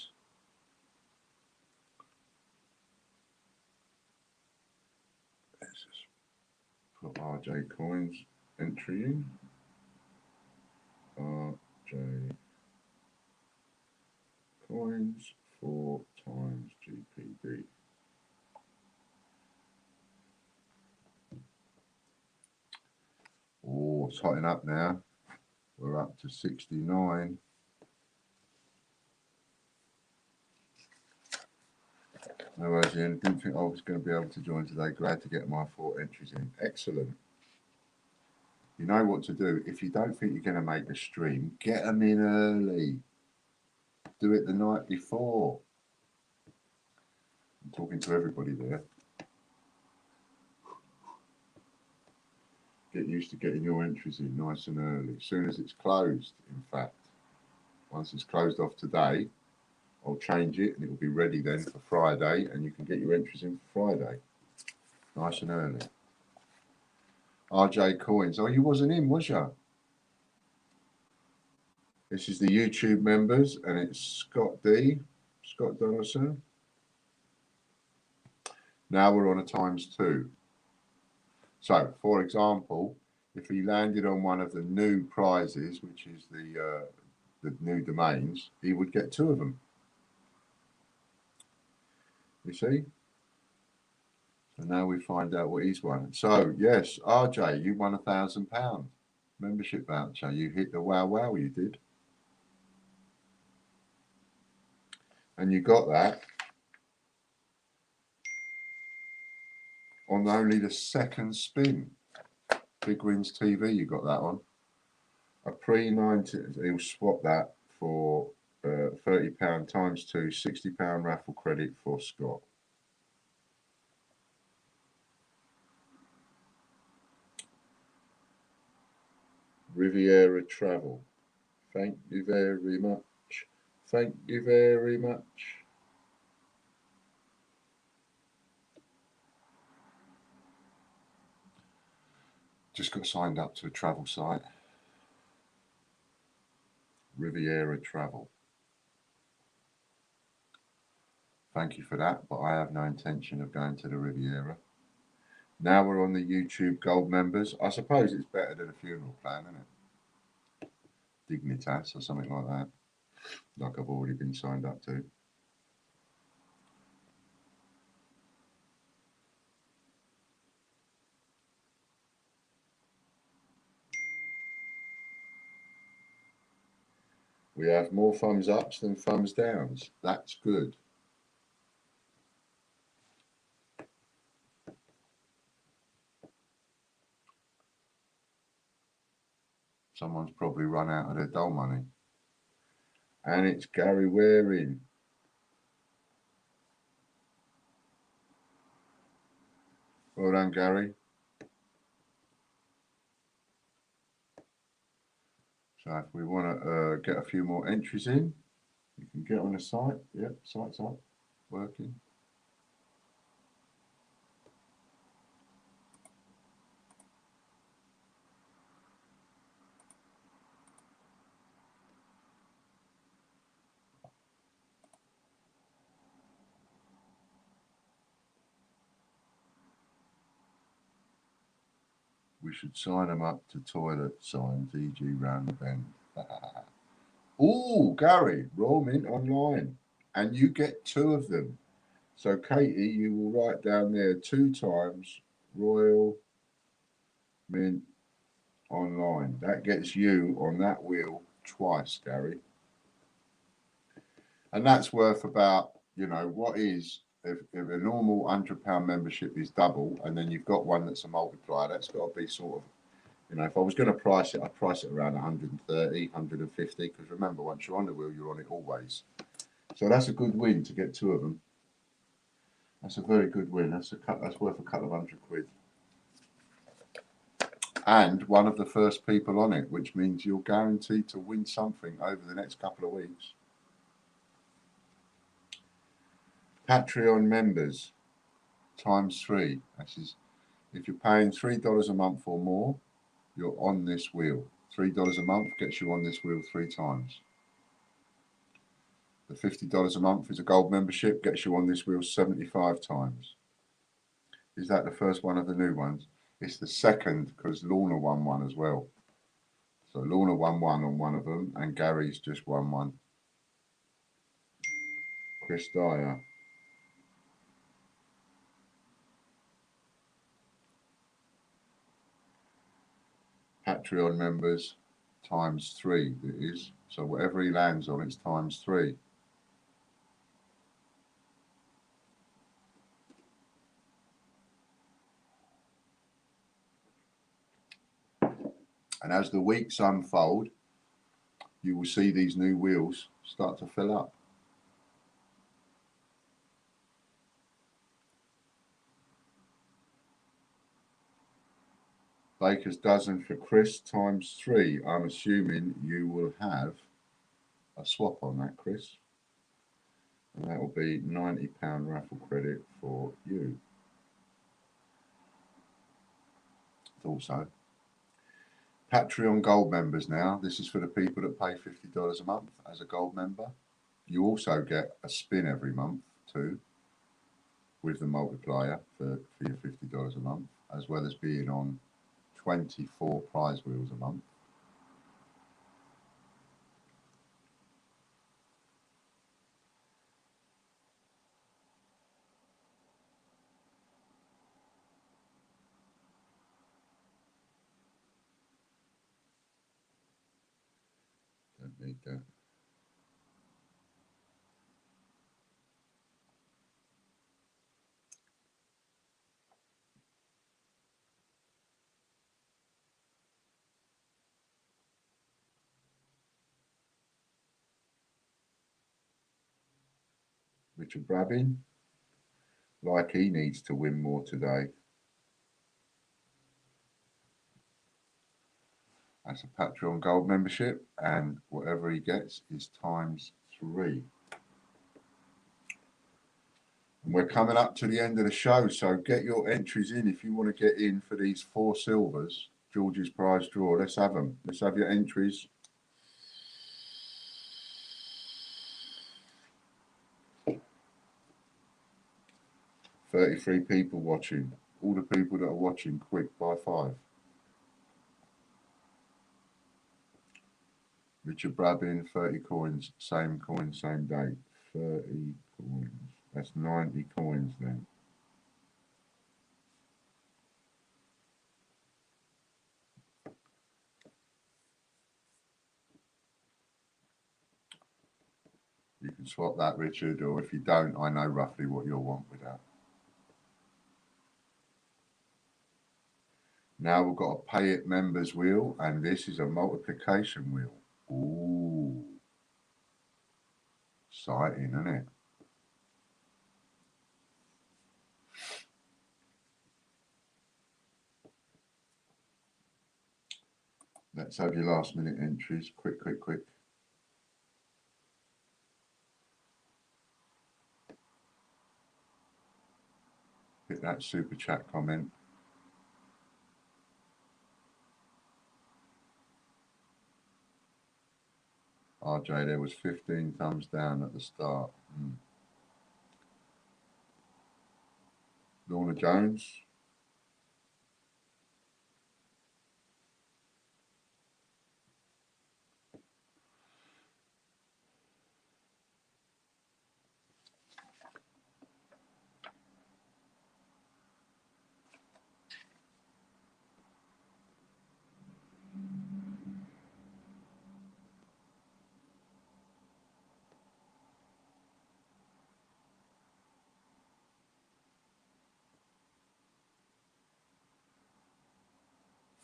B: RJ Coins entry in. RJ Coins 4 times GPD. Oh, it's hotting up now. We're up to 69. No worries, Ian. Didn't think I was going to be able to join today. Glad to get my 4 entries in. Excellent. You know what to do. If you don't think you're going to make a stream, get them in early. Do it the night before. I'm talking to everybody there. Get used to getting your entries in nice and early. As soon as it's closed, in fact. Once it's closed off today, I'll change it and it will be ready then for Friday, and you can get your entries in for Friday. Nice and early. RJ Coins. Oh, you wasn't in, was you? This is the YouTube members, and it's Scott D. Scott Donaldson. Now we're on a ×2. So, for example, if he landed on one of the new prizes, which is the new domains, he would get 2 of them. You see? So now we find out what he's won. So, yes, RJ, you won £1,000 membership voucher. You hit the wow, you did. And you got that on only the 2nd spin. Big Wins TV, you got that on. A pre-90, he'll swap that for £30 ×2, £60 raffle credit for Scott. Riviera Travel. Thank you very much. Thank you very much. Just got signed up to a travel site. Riviera Travel. Thank you for that, but I have no intention of going to the Riviera. Now we're on the YouTube Gold members. I suppose it's better than a funeral plan, isn't it? Dignitas or something like that, like I've already been signed up to. We have more thumbs ups than thumbs downs. That's good. Someone's probably run out of their doll money. And it's Gary Waring. Well done, Gary. So if we want to get a few more entries in, you can get on the site. Yep, site's up, working. We should sign them up to toilet signs, e.g. round the bend. Oh, Gary, Royal Mint online. And you get 2 of them. So, Katie, you will write down there 2 times Royal Mint online. That gets you on that wheel twice, Gary. And that's worth about, you know, what is, if a normal £100 membership is double, and then you've got one that's a multiplier, that's got to be sort of, you know, if I was going to price it, I'd price it around 130, 150, because remember, once you're on the wheel, you're on it always. So that's a good win to get 2 of them. That's a very good win. That's worth a couple of £100. And one of the first people on it, which means you're guaranteed to win something over the next couple of weeks. Patreon members. times 3. This is if you're paying $3 a month or more, you're on this wheel. $3 a month gets you on this wheel 3 times. The $50 a month is a gold membership, gets you on this wheel 75 times. Is that the first one of the new ones? It's the second, because Lorna won one as well. So Lorna won one on one of them, and Gary's just won one. Chris Dyer. Patreon members times 3 it is. So whatever he lands on, it's times 3. And as the weeks unfold, you will see these new wheels start to fill up. Baker's dozen for Chris times 3. I'm assuming you will have a swap on that, Chris. And that will be £90 raffle credit for you. Thought so. Patreon Gold members now. This is for the people that pay $50 a month as a gold member. You also get a spin every month too, with the multiplier for your $50 a month, as well as being on 24 prize wheels a month. Don't need that. Richard Brabbin, like he needs to win more today. That's a Patreon Gold membership, and whatever he gets is times 3. And we're coming up to the end of the show, so get your entries in if you want to get in for these 4 silvers, George's prize draw. Let's have them. Let's have your entries. $33 people watching. All the people that are watching, quick, buy 5. Richard Brabbin, 30 coins, same date. 30 coins. That's 90 coins then. You can swap that, Richard, or if you don't, I know roughly what you'll want with that. Now we've got a pay it members wheel, and this is a multiplication wheel. Ooh. Exciting, isn't it? Let's have your last minute entries. Quick. Hit that super chat comment. RJ, there was 15 thumbs down at the start. Lorna Jones.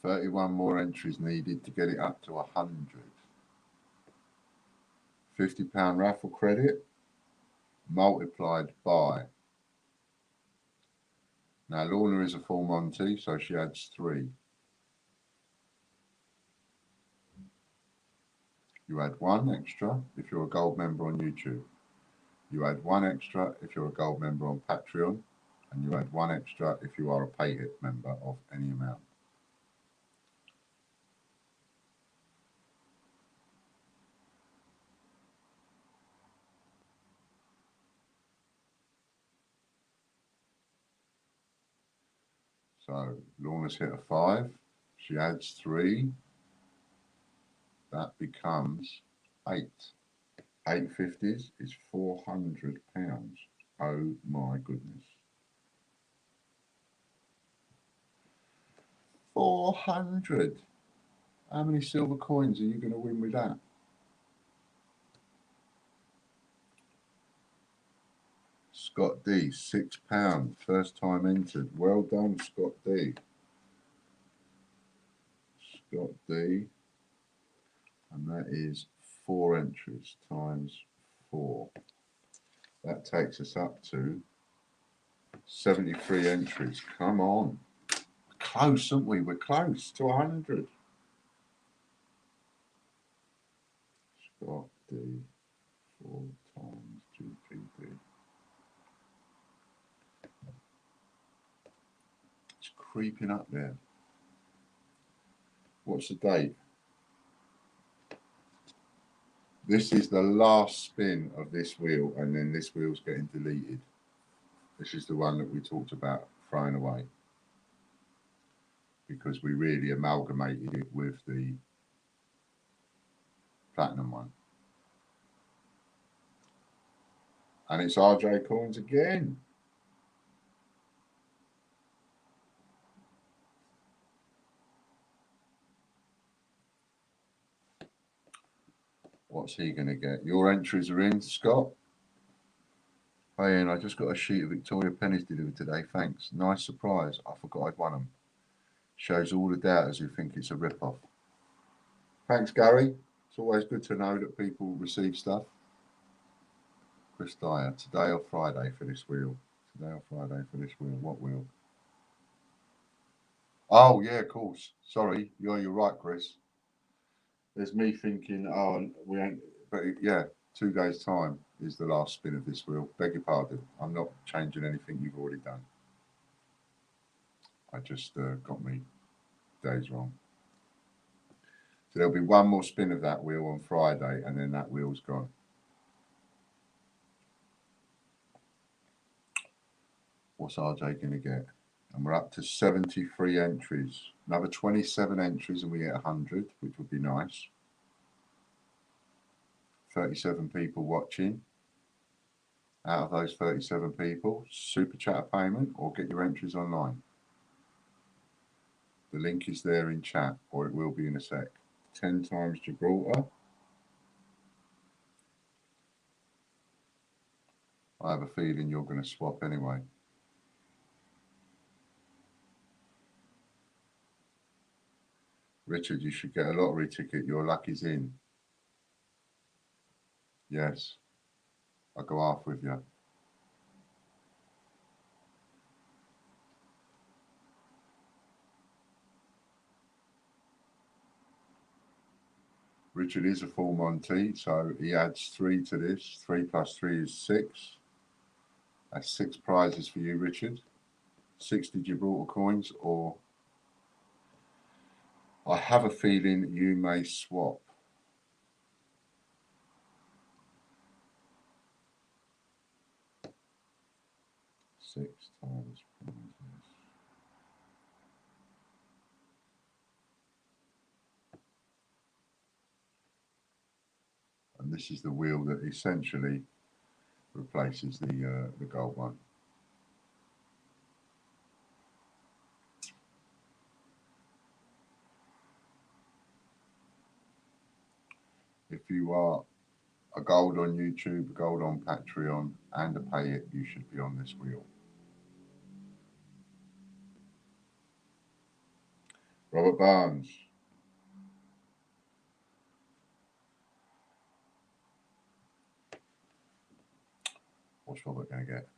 B: $31 more entries needed to get it up to 100. £50 raffle credit multiplied by. Now Lorna is a full Monty, so she adds 3. You add 1 extra if you're a gold member on YouTube. You add 1 extra if you're a gold member on Patreon. And you add 1 extra if you are a pay it member of any amount. So Lorna's hit a 5. She adds 3. That becomes 8. 850s is £400. Oh my goodness. 400. How many silver coins are you going to win with that? Scott D, £6. First time entered. Well done, Scott D. Scott D. And that is 4 entries times 4. That takes us up to 73 entries. Come on. Close, aren't we? We're close to 100. Scott D. 4 times GPD. It's creeping up there. What's the date? This is the last spin of this wheel, and then this wheel's getting deleted. This is the one that we talked about throwing away, because we really amalgamated it with the platinum one. And it's RJ Coins again. What's he going to get? Your entries are in, Scott. Hey, Ian, I just got a sheet of Victoria pennies delivered today. Thanks. Nice surprise. I forgot I'd won them. Shows all the doubters who think it's a rip-off. Thanks, Gary. It's always good to know that people receive stuff. Chris Dyer, today or Friday for this wheel? Today or Friday for this wheel? What wheel? Oh, yeah, of course. Sorry. You're right, Chris. There's me thinking, oh, we ain't, but yeah, 2 days' time is the last spin of this wheel. Beg your pardon. I'm not changing anything you've already done. I just got me days wrong. So there'll be one more spin of that wheel on Friday, and then that wheel's gone. What's RJ going to get? And we're up to 73 entries. Another 27 entries and we get 100, which would be nice. 37 people watching. Out of those 37 people, super chat payment or get your entries online. The link is there in chat, or it will be in a sec. 10 times Gibraltar. I have a feeling you're going to swap anyway. Richard, you should get a lottery ticket. Your luck is in. Yes. I'll go half with you. Richard is a full Monty, so he adds 3 to this. 3 plus 3 is 6. That's 6 prizes for you, Richard. 60 Gibraltar coins, or I have a feeling you may swap. Six times prizes. And this is the wheel that essentially replaces the gold one. If you are a gold on YouTube, a gold on Patreon, and a pay it, you should be on this wheel. Robert Barnes. What's Robert going to get?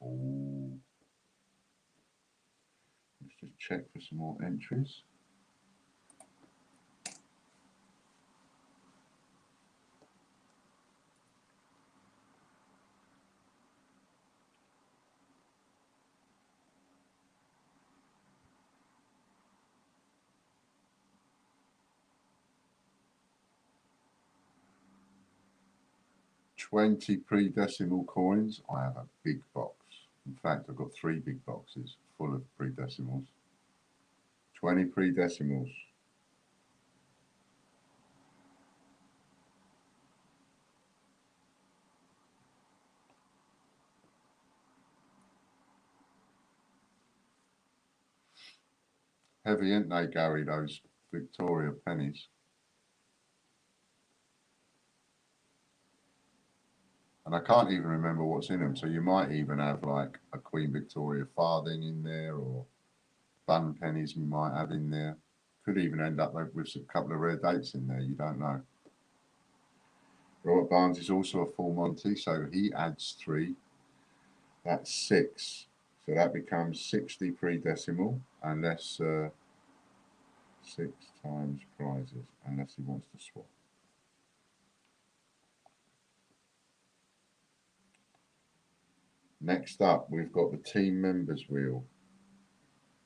B: Oh, let's just check for some more entries. 20 pre-decimal coins. I have a big box. In fact, I've got 3 big boxes full of pre-decimals. 20 pre-decimals. Heavy, ain't they, Gary, those Victoria pennies? And I can't even remember what's in them. So you might even have like a Queen Victoria farthing in there, or bun pennies you might have in there. Could even end up with a couple of rare dates in there. You don't know. Robert Barnes is also a full Monty, so he adds 3. That's 6. So that becomes 60 pre-decimal, unless 6 times prizes, unless he wants to swap. Next up, we've got the team members wheel.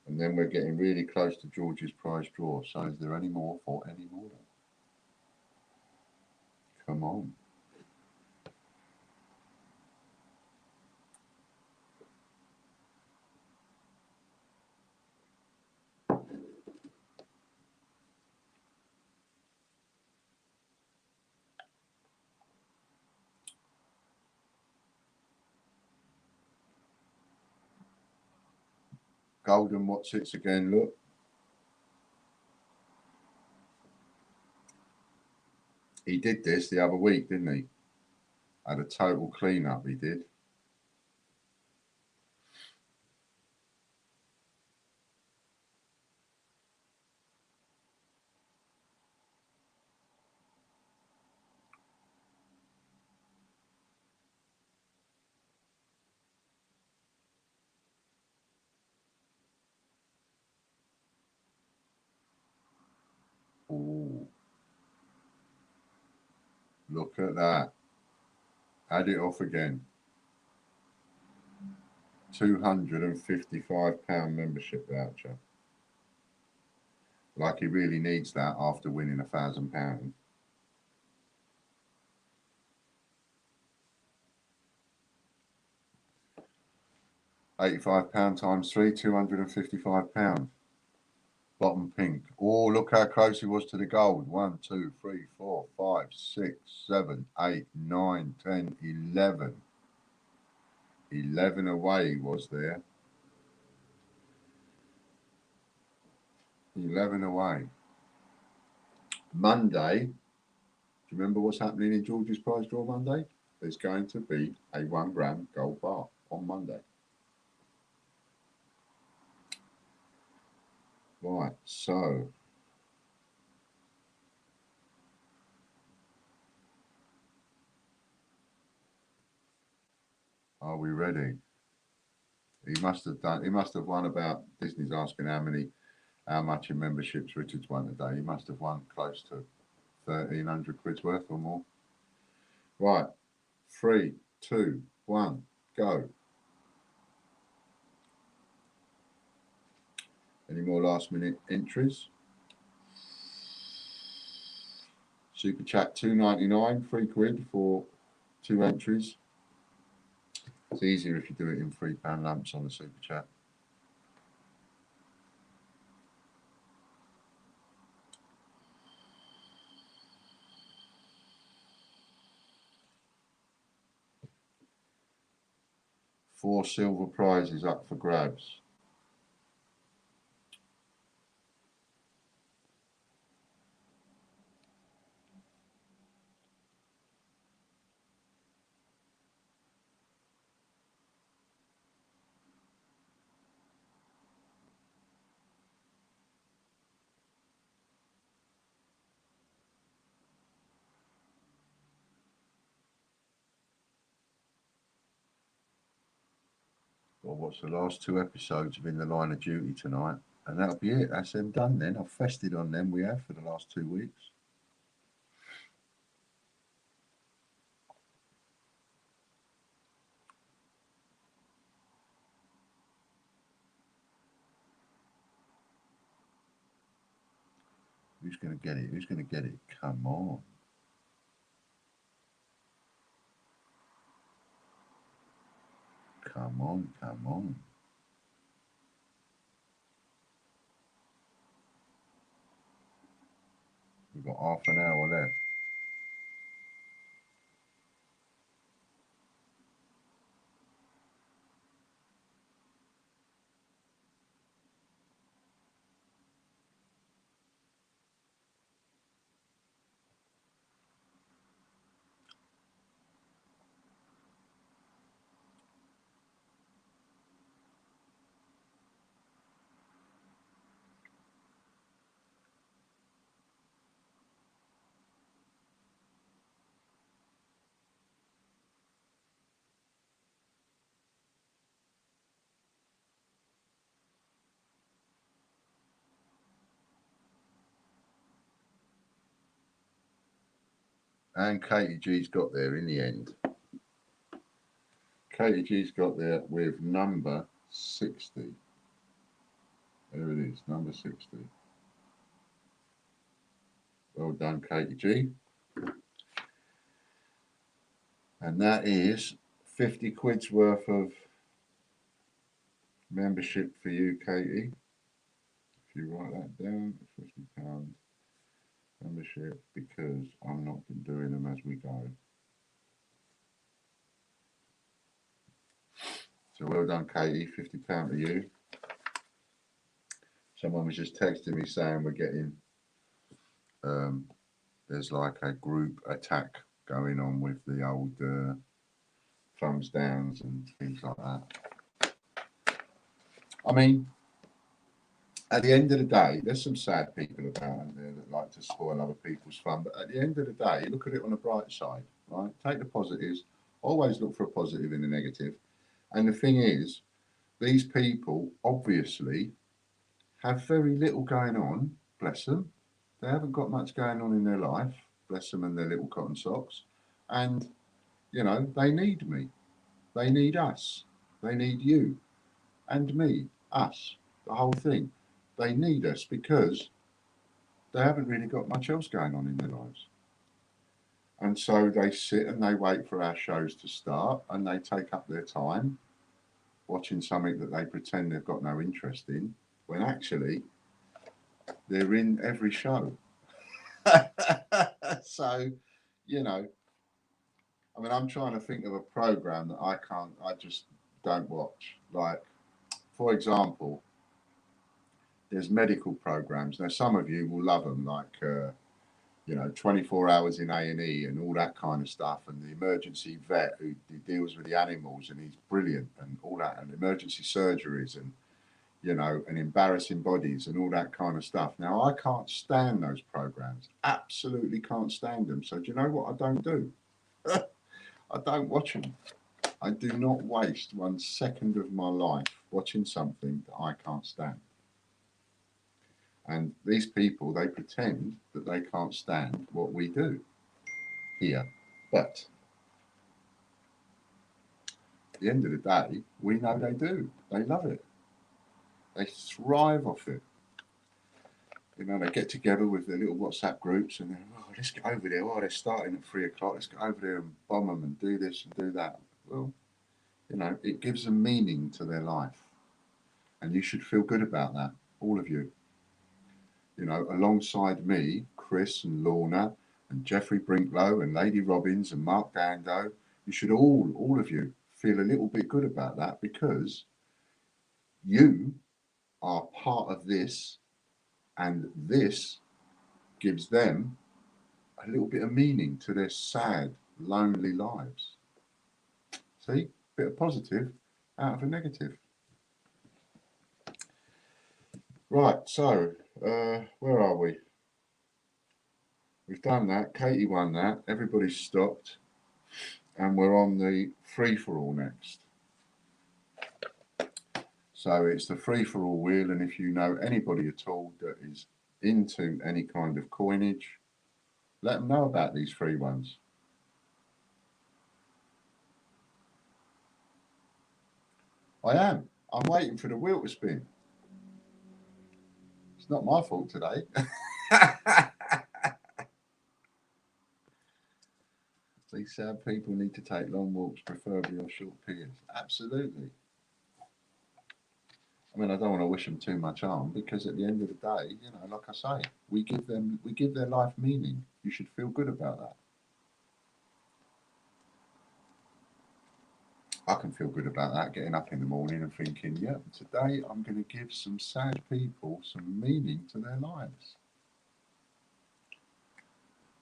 B: And then we're getting really close to George's prize draw. So is there any more for any more? Come on. Golden, what's it again? Look. He did this the other week, didn't he? Had a total clean-up, he did. Ooh. Look at that. Add it off again. £255 membership voucher. Like he really needs that after winning £1,000. £85 times 3, £255. Bottom pink. Oh, look how close he was to the gold. 1, 2, 3, 4, 5, 6, 7, 8, 9, 10, 11. 11 away was there. 11 away. Monday. Do you remember what's happening in George's prize draw Monday? There's going to be a 1 gram gold bar on Monday. Right, so are we ready? He must have won about, Disney's asking how much in memberships Richard's won today. He must have won close to 1,300 quid's worth or more. Right, 3, 2, 1, go. Any more last minute entries? Super chat £2.99, 3 quid for 2 entries. It's easier if you do it in £3 lumps on the super chat. Four silver prizes up for grabs. Well, what's the last 2 episodes of In the Line of Duty tonight? And that'll be it. That's them done then. I've fested on them we have for the last 2 weeks. Who's going to get it? Who's going to get it? Come on. Come on, come on. We've got half an hour left. And Katie G's got there in the end. Katie G's got there with number 60. There it is, number 60. Well done, Katie G. And that is 50 quid's worth of membership for you, Katie. If you write that down, £50 membership, because I'm not been doing them as we go. So well done, Katie. £50 to you. Someone was just texting me saying we're getting there's like a group attack going on with the old thumbs downs and things like that. I mean, at the end of the day, there's some sad people about out there that like to spoil other people's fun. But at the end of the day, look at it on the bright side, right? Take the positives. Always look for a positive in the negative. And the thing is, these people obviously have very little going on, bless them. They haven't got much going on in their life, bless them and their little cotton socks. And, you know, they need me. They need us. They need you and me, us, the whole thing. They need us because they haven't really got much else going on in their lives. And so they sit and they wait for our shows to start and they take up their time watching something that they pretend they've got no interest in, when actually they're in every show. So, you know, I mean, I'm trying to think of a program that I just don't watch. Like, for example, there's medical programs. Now, some of you will love them, like, you know, 24 hours in A&E and all that kind of stuff, and the emergency vet who deals with the animals, and he's brilliant, and all that, and emergency surgeries, and, you know, and embarrassing bodies and all that kind of stuff. Now, I can't stand those programs. Absolutely can't stand them. So do you know what I don't do? I don't watch them. I do not waste 1 second of my life watching something that I can't stand. And these people, they pretend that they can't stand what we do here. But at the end of the day, we know they do. They love it. They thrive off it. You know, they get together with their little WhatsApp groups and they're, oh, let's get over there. Oh, they're starting at 3 o'clock. Let's get over there and bomb them and do this and do that. Well, you know, it gives them meaning to their life. And you should feel good about that, all of you. You know, alongside me, Chris and Lorna and Jeffrey Brinklow and Lady Robbins and Mark Dando, you should all of you, feel a little bit good about that, because you are part of this, and this gives them a little bit of meaning to their sad, lonely lives. See, bit of positive out of a negative. Right, so where are we? We've done that. Katie won that. Everybody's stopped. And we're on the free-for-all next. So it's the free-for-all wheel. And if you know anybody at all that is into any kind of coinage, let them know about these free ones. I am. I'm waiting for the wheel to spin. It's not my fault today. See, Sad people need to take long walks, preferably on short periods. Absolutely. I mean, I don't want to wish them too much harm because at the end of the day, you know, like I say, we give their life meaning. You should feel good about that. I can feel good about that, getting up in the morning and thinking, yeah, today I'm going to give some sad people some meaning to their lives.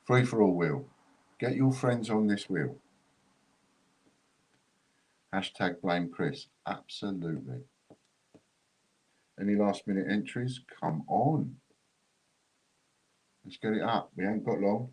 B: Free for all wheel. Get your friends on this wheel. Hashtag blame Chris. Absolutely. Any last minute entries? Come on. Let's get it up. We ain't got long.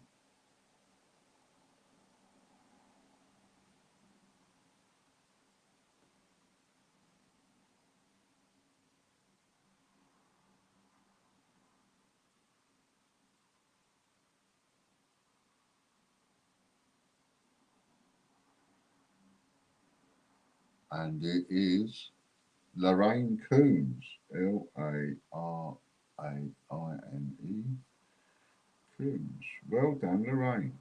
B: And it is Lorraine Coons. L-A-R-A-I-N-E. Coons. Well done, Lorraine.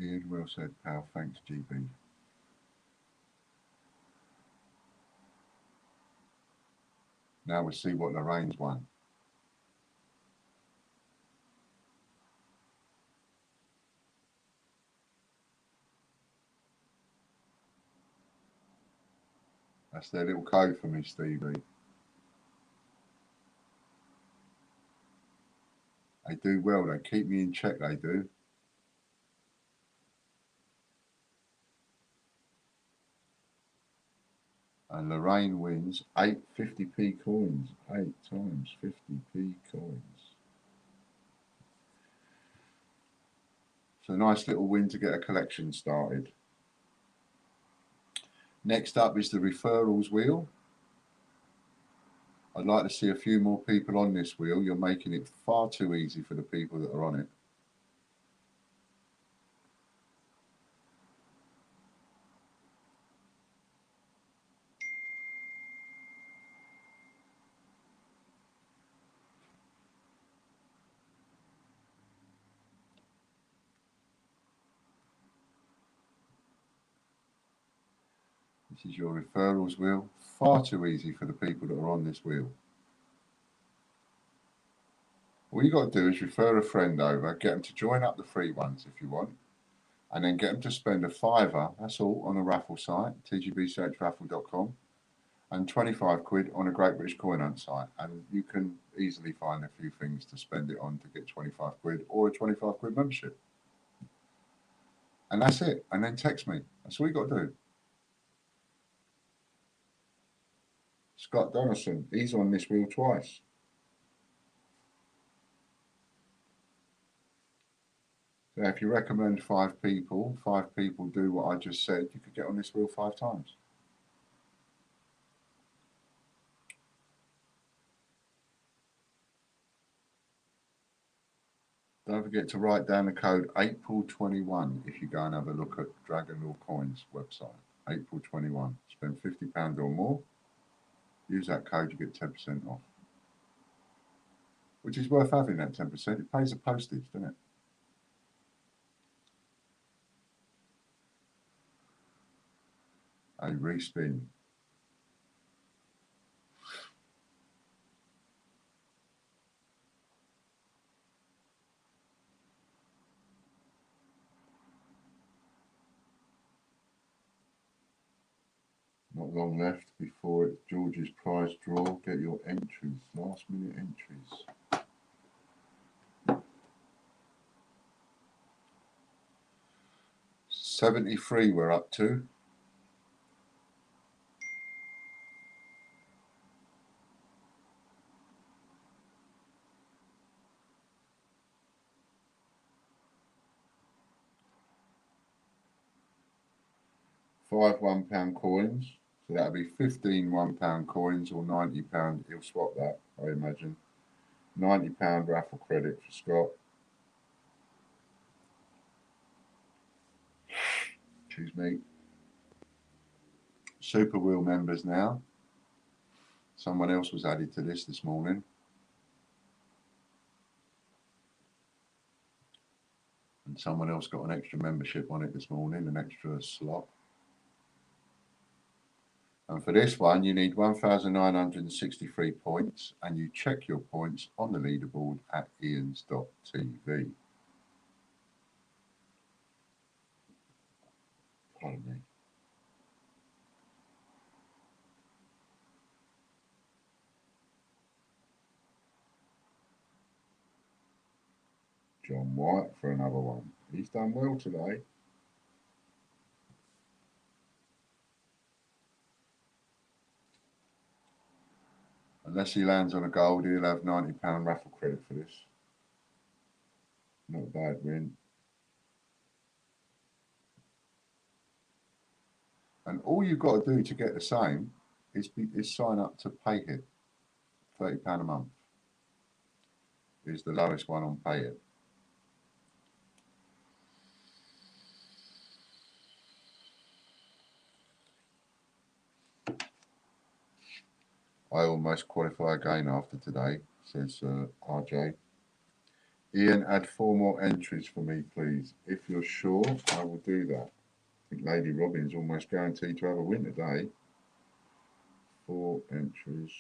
B: Ian, well said, pal. Thanks, GB. Now we'll see what Lorraine's won. That's their little code for me, Stevie. They do well. They keep me in check, they do. And Lorraine wins 8 50p coins. 8 times 50p coins. So a nice little win to get a collection started. Next up is the referrals wheel. I'd like to see a few more people on this wheel. You're making it far too easy for the people that are on it. This is your referrals wheel. Far too easy for the people that are on this wheel. All you got to do is refer a friend over, get them to join up the free ones if you want, and then get them to spend a £5, that's all, on a raffle site, tgbsearchraffle.com, and 25 quid on a Great British Coin Hunt site. And you can easily find a few things to spend it on to get 25 quid or a 25 quid membership. And that's it. And then text me. That's all you got to do. Scott Donaldson, he's on this wheel twice. So if you recommend 5 people do what I just said, you could get on this wheel 5 times. Don't forget to write down the code April21 if you go and have a look at Dragon Lore Coins website. April21. Spend £50 or more. Use that code, you get 10% off. Which is worth having, that 10%. It pays the postage, doesn't it? A respin. Not long left before it's George's prize draw. Get your entries, last minute entries. $73 we're up to. Five £1 coins. So that'll be 15 £1 coins or £90. He'll swap that, I imagine. £90 raffle credit for Scott. Excuse me. Super Wheel members now. Someone else was added to this morning. And someone else got an extra membership on it this morning, an extra slot. And for this one, you need 1,963 points, and you check your points on the leaderboard at ians.tv. Pardon me. John White for another one. He's done well today. Unless he lands on a gold, he'll have £90 raffle credit for this. Not a bad win. And all you've got to do to get the same is sign up to PayHit. £30 a month is the lowest one on PayHit. I almost qualify again after today, says RJ. Ian, add 4 more entries for me, please. If you're sure, I will do that. I think Lady Robin's almost guaranteed to have a win today. 4 entries.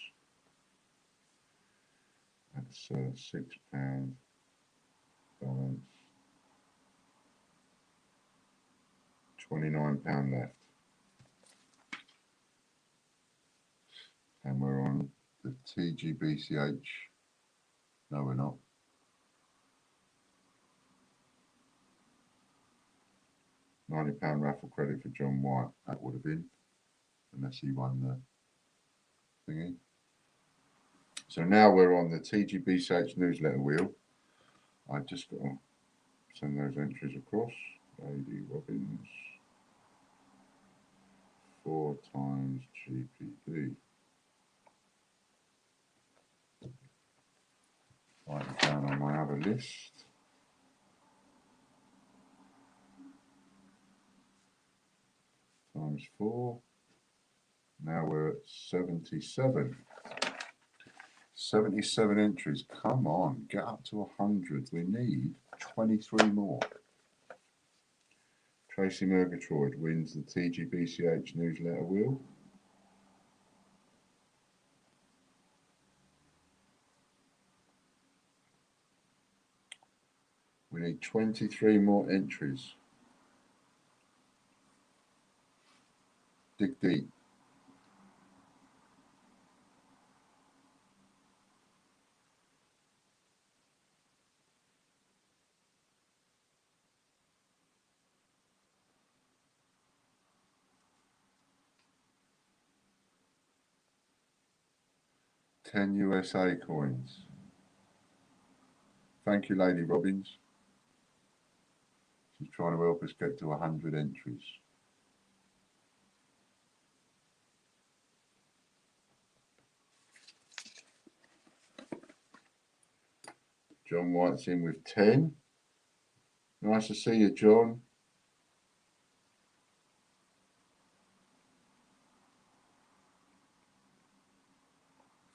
B: That's £6 balance. £29 left. And we're on the TGBCH. No, we're not. £90 raffle credit for John White. That would have been, unless he won the thingy. So now we're on the TGBCH newsletter wheel. I've just got to send those entries across. Lady Robins, 4 times GPD. Write it down on my other list. Times 4. Now we're at 77. 77 entries. Come on, get up to 100. We need 23 more. Tracy Murgatroyd wins the TGBCH newsletter wheel. We need 23 more entries. Dig deep. $10 USA coins. Thank you, Lady Robins. She's trying to help us get to 100 entries. John White's in with 10. Nice to see you, John.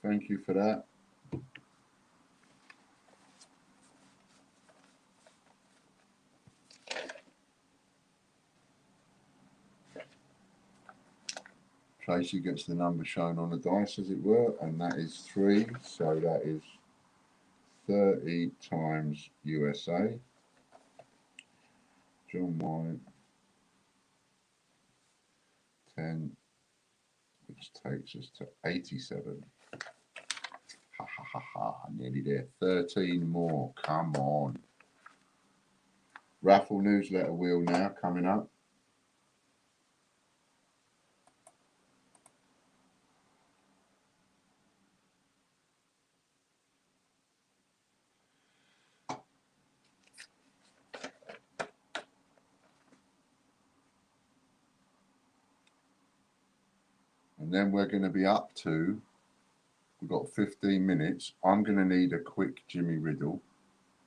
B: Thank you for that. Tracy gets the number shown on the dice, as it were, and that is 3. So that is 30 times USA. John White, 10, which takes us to 87. Ha ha ha ha, nearly there. 13 more, come on. Raffle newsletter wheel now coming up. And then we're going to be up to, we've got 15 minutes. I'm going to need a quick Jimmy Riddle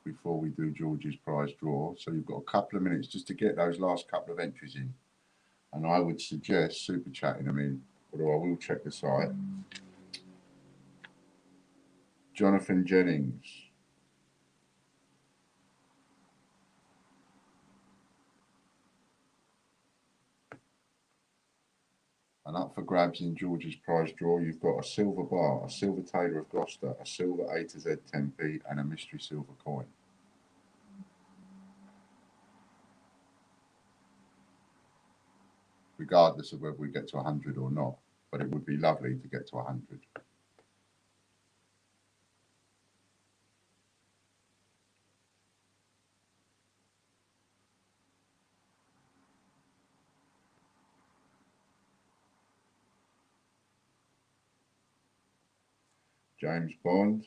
B: before we do George's prize draw. So you've got a couple of minutes just to get those last couple of entries in. And I would suggest super chatting them in, although I will check the site. Jonathan Jennings. And up for grabs in George's prize draw, you've got a silver bar, a silver Taylor of Gloucester, a silver A to Z 10p, and a mystery silver coin. Regardless of whether we get to 100 or not, but it would be lovely to get to 100. James Bond.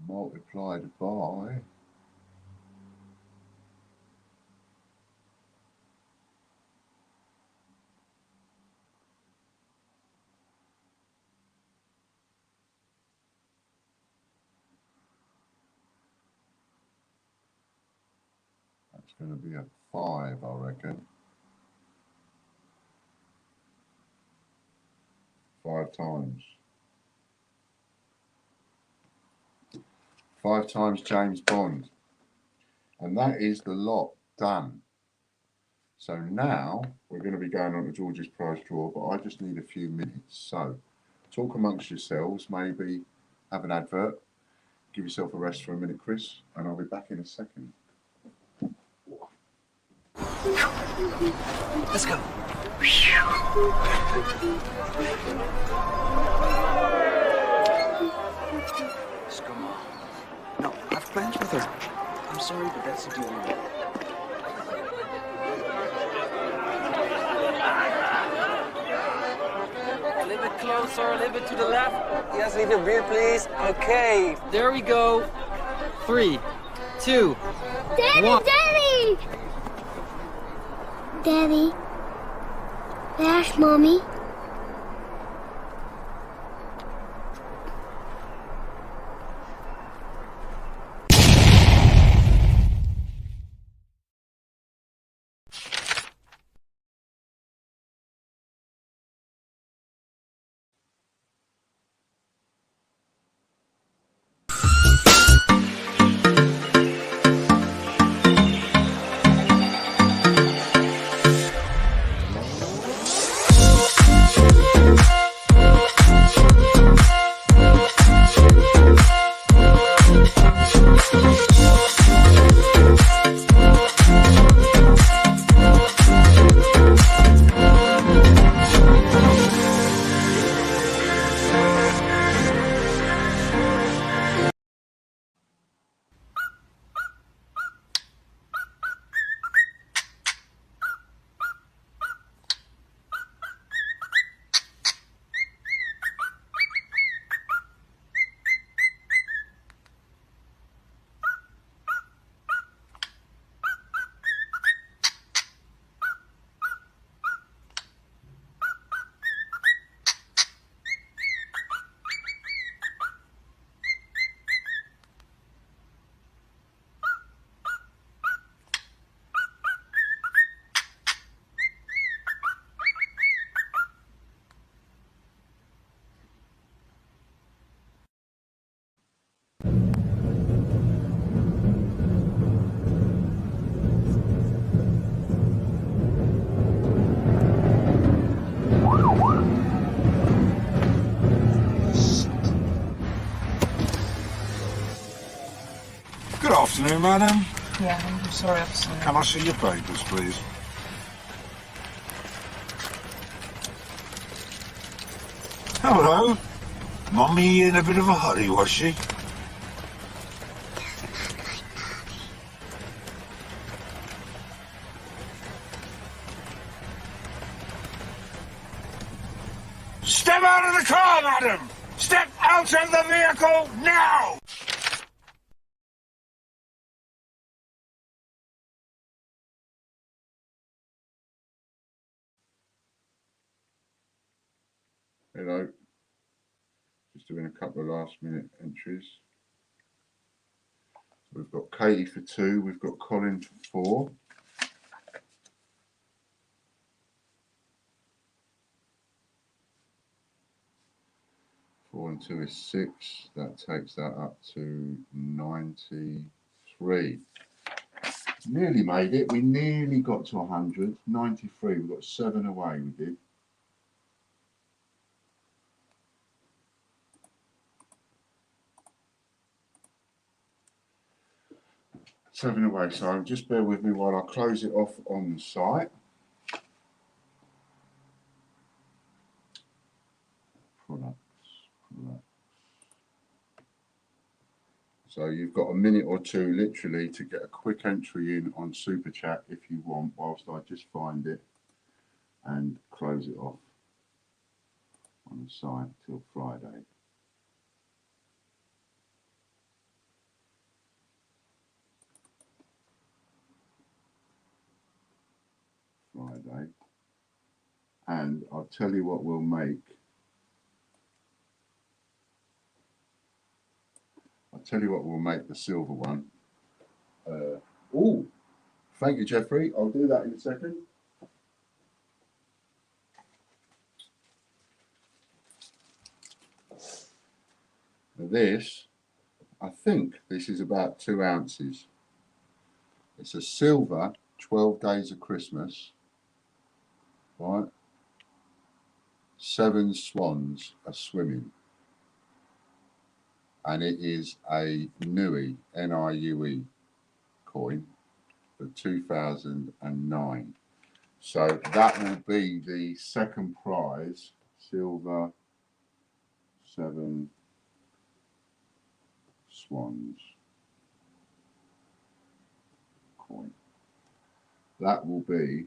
B: Multiplied by that's going to be a 5, I reckon. 5 times. 5 times James Bond. And that is the lot done. So now we're going to be going on to George's prize draw, but I just need a few minutes. So talk amongst yourselves, maybe have an advert, give yourself a rest for a minute, Chris, and I'll be back in a second.
C: Let's go. Scum. No, I've plans with her. I'm sorry, but that's the deal we make.
D: A little bit closer, a little bit to the left.
C: Yes, leave your beer, please. Okay.
D: There we go. 3, 2,
E: Daddy,
D: 1.
E: Daddy! Daddy, there's Mommy.
F: Good afternoon, madam.
G: Yeah, I'm sorry, officer.
F: Can I see your papers, please? Hello. Mummy in a bit of a hurry, was she? Step out of the car, madam! Step out of the vehicle now!
B: Hello. Just doing a couple of last minute entries. We've got Katie for 2, we've got Colin for 4. and 2 is 6. That takes that up to 93. Nearly made it. We nearly got to 100. 93. We got 7 away. We did. Seven away. So just bear with me while I close it off on the site. Products. So you've got a minute or two literally to get a quick entry in on Super Chat if you want, whilst I just find it and close it off on the site till Friday. And I'll tell you what we'll make. I'll tell you what we'll make the silver one. Oh, thank you, Jeffrey. I'll do that in a second. This, I think this is about 2 ounces. It's a silver 12 Days of Christmas, right? 7 swans are swimming. And it is a Niue, N-I-U-E coin for 2009. So that will be the second prize, silver 7 swans coin. That will be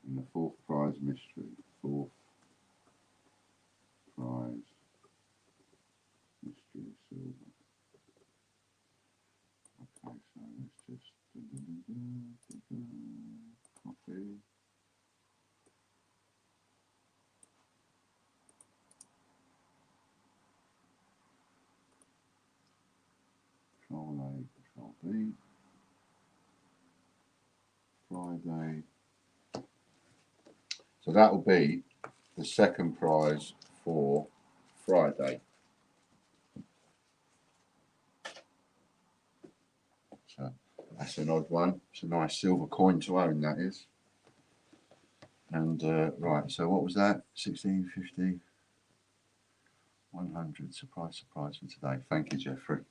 B: in the fourth prize mystery. Fourth prize mystery silver. Okay, so let's just copy. Control A, Control B. Friday. So that will be the second prize for Friday. So that's an odd one. It's a nice silver coin to own, that is. And right, so what was that? 1650, 100. Surprise, surprise for today. Thank you, Jeffrey.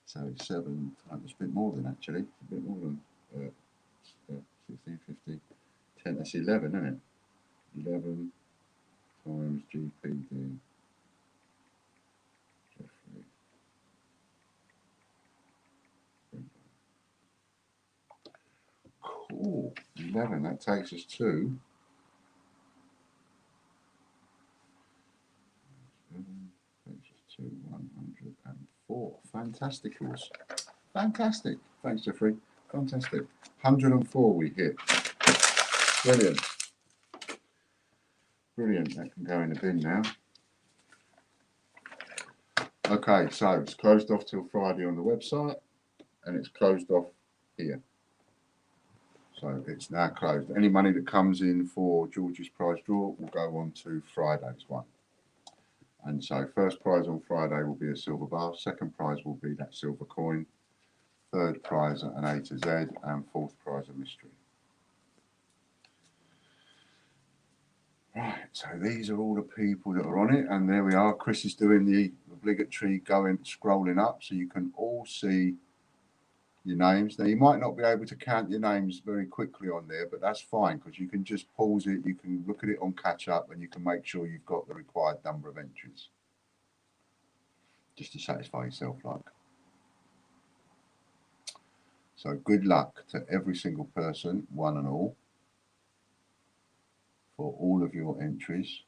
B: So it's 7. It's a bit more than actually. A bit more than 1650. 10. That's 11, isn't it? 11 times GPD. Jeffrey. Cool. 11. That takes us to. Takes us to 104. Fantastic. Fantastic. Thanks, Jeffrey. Fantastic. 104 we hit. Brilliant. Brilliant. That can go in the bin now. Okay, so it's closed off till Friday on the website and it's closed off here. So it's now closed. Any money that comes in for George's prize draw will go on to Friday's one. And so first prize on Friday will be a silver bar. Second prize will be that silver coin. Third prize an A to Z. And fourth prize a mystery. Right, so these are all the people that are on it. And there we are. Chris is doing the obligatory scrolling up so you can all see your names. Now you might not be able to count your names very quickly on there, but that's fine because you can just pause it, you can look at it on catch up and you can make sure you've got the required number of entries just to satisfy yourself like. So good luck to every single person, one and all, for all of your entries.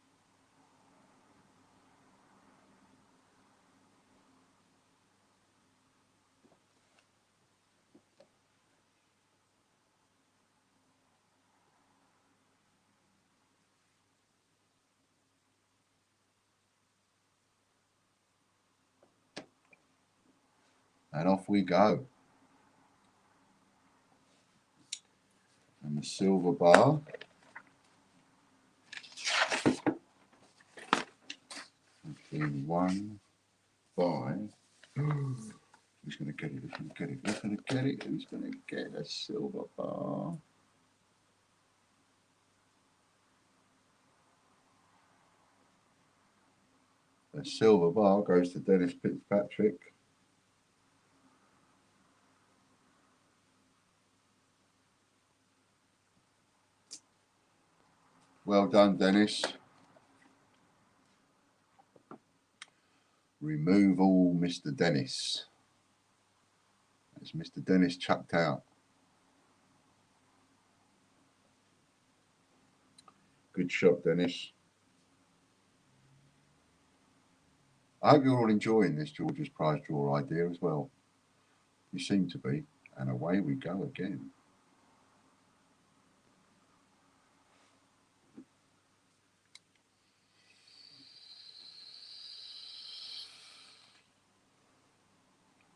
B: And off we go. And the silver bar. In one by. Who's going to get it? Who's going to get it? Who's going to get it? Who's going to get a silver bar? The silver bar goes to Dennis Fitzpatrick. Well done, Dennis. Remove all Mr. Dennis. That's Mr. Dennis chucked out. Good shot, Dennis. I hope you're all enjoying this George's Prize Draw idea as well. You seem to be. And away we go again.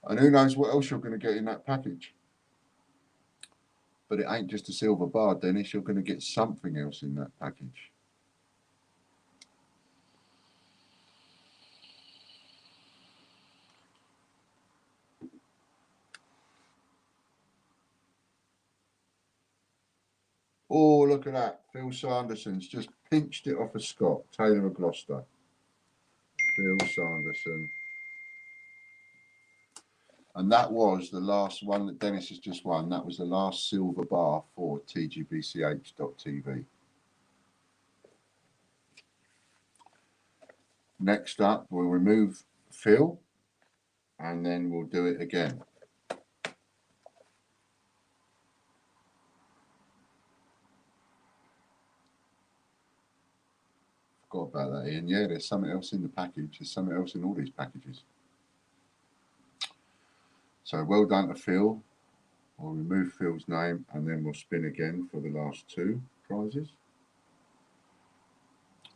B: And who knows what else you're going to get in that package. But it ain't just a silver bar, Dennis. You're going to get something else in that package. Oh, look at that. Phil Sanderson's just pinched it off of Scott. Taylor of Gloucester. Phil Sanderson. And that was the last one that Dennis has just won. That was the last silver bar for TGBCH.TV. Next up, we'll remove Phil and then we'll do it again. Forgot about that, Ian. Yeah, there's something else in the package. There's something else in all these packages. So well done to Phil. We'll remove Phil's name and then we'll spin again for the last two prizes.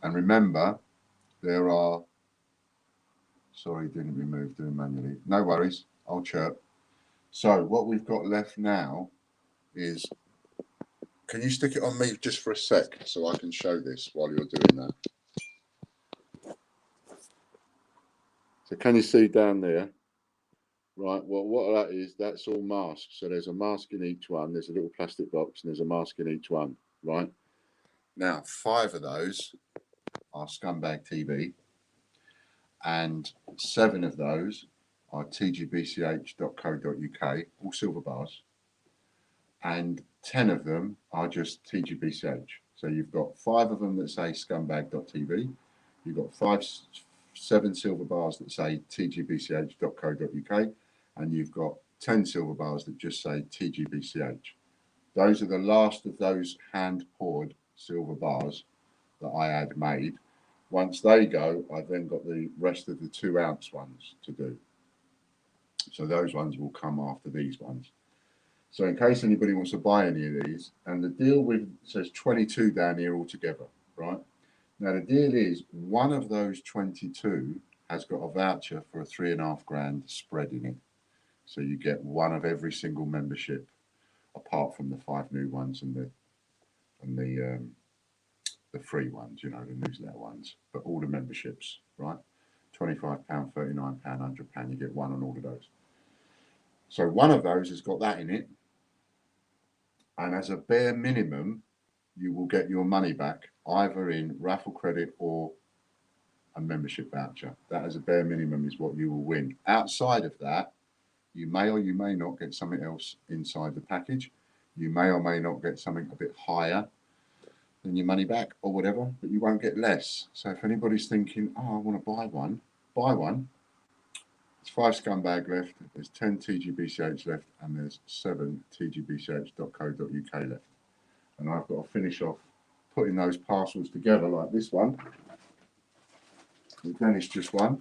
B: And remember, there are, sorry, didn't remove, doing manually. No worries, I'll chirp. So what we've got left now is, can you stick it on me just for a sec so I can show this while you're doing that? So can you see down there? Right, well, what that is, that's all masks. So there's a mask in each one. There's a little plastic box and there's a mask in each one, right? Now, 5 of those are Scumbag TV and 7 of those are tgbch.co.uk, all silver bars, and 10 of them are just TGBCH. So you've got 5 of them that say scumbag.tv, you've got 7 silver bars that say tgbch.co.uk, and you've got 10 silver bars that just say TGBCH. Those are the last of those hand-poured silver bars that I had made. Once they go, I've then got the rest of the 2-ounce ones to do. So those ones will come after these ones. So in case anybody wants to buy any of these, and the deal with says 22 down here altogether, right? Now the deal is one of those 22 has got a voucher for a $3.5 grand spread in it. So you get one of every single membership, apart from the 5 new ones and the free ones, you know, the newsletter ones, but all the memberships, right? £25, £39, £100, you get one on all of those. So one of those has got that in it. And as a bare minimum, you will get your money back either in raffle credit or a membership voucher. That as a bare minimum is what you will win. Outside of that, you may or you may not get something else inside the package. You may or may not get something a bit higher than your money back or whatever, but you won't get less. So if anybody's thinking, oh, I want to buy one, buy one. There's 5 Scumbag left, there's 10 TGBCH left, and there's 7 tgbch.co.uk left. And I've got to finish off putting those parcels together like this one. Dennis just won.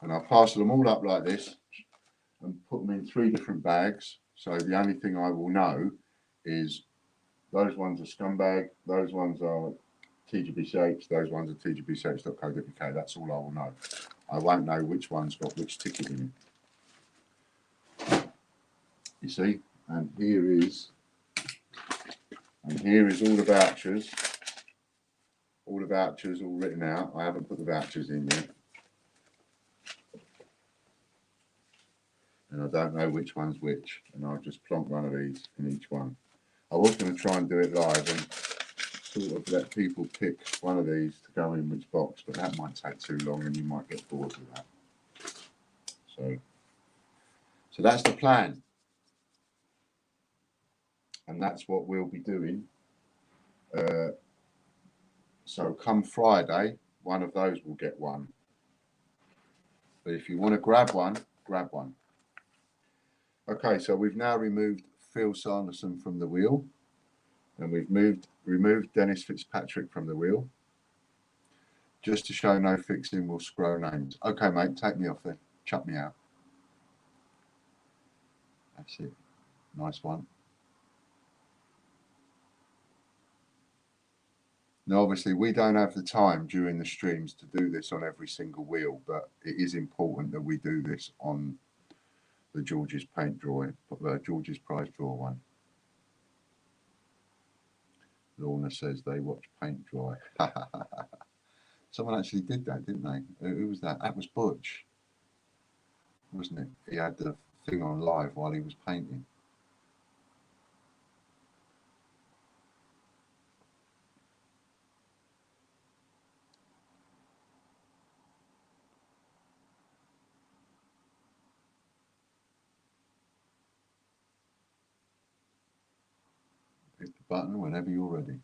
B: And I'll parcel them all up like this and put them in 3 different bags. So the only thing I will know is those ones are Scumbag, those ones are TGBCH, those ones are tgbch.co.uk. That's all I will know. I won't know which one's got which ticket in it. You see? And here is And here is all the vouchers. All the vouchers all written out. I haven't put the vouchers in yet. And I don't know which one's which. And I'll just plonk one of these in each one. I was going to try and do it live and sort of let people pick one of these to go in which box, but that might take too long and you might get bored with that. So that's the plan. And that's what we'll be doing. So come Friday, one of those will get one. But if you want to grab one, grab one. Okay, so we've now removed Phil Sanderson from the wheel. And we've removed Dennis Fitzpatrick from the wheel. Just to show no fixing, we'll scroll names. Okay, mate, take me off there. Chuck me out. That's it. Nice one. Now, obviously, we don't have the time during the streams to do this on every single wheel, but it is important that we do this on the George's paint drawing, George's prize draw one. Lorna says they watch paint dry. Someone actually did that, didn't they? Who was that? That was Butch, wasn't it? He had the thing on live while he was painting. Hit the button whenever you're ready.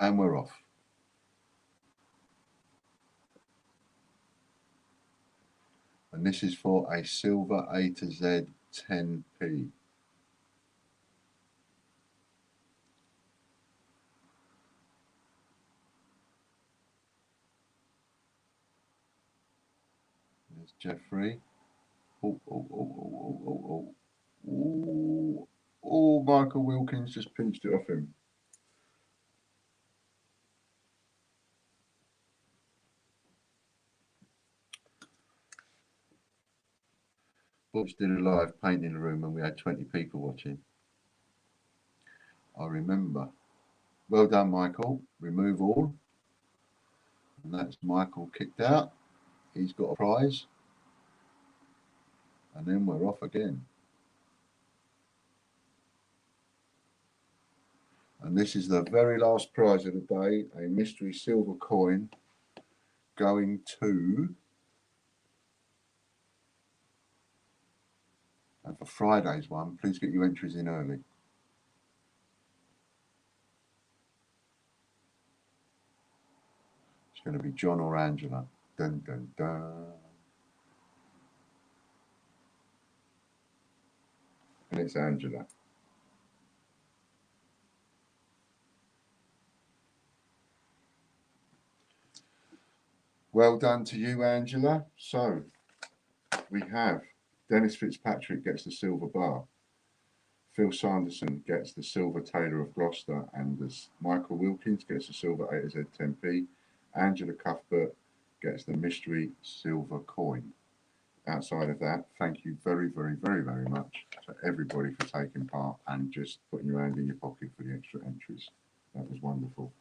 B: And we're off. And this is for a silver A to Z 10p. There's Jeffrey. Oh, Michael Wilkins just pinched it off him. Butch did a live painting room and we had 20 people watching. I remember. Well done, Michael. Remove all. And that's Michael kicked out. He's got a prize. And then we're off again. And this is the very last prize of the day, a mystery silver coin going to... And for Friday's one, please get your entries in early. It's going to be John or Angela. Dun, dun, dun. And it's Angela. Well done to you, Angela. So we have Dennis Fitzpatrick gets the silver bar. Phil Sanderson gets the silver Taylor of Gloucester, and Michael Wilkins gets the silver A to Z 10p. Angela Cuthbert gets the mystery silver coin. Outside of that, thank you very, very, very, very much to everybody for taking part and just putting your hand in your pocket for the extra entries. That was wonderful.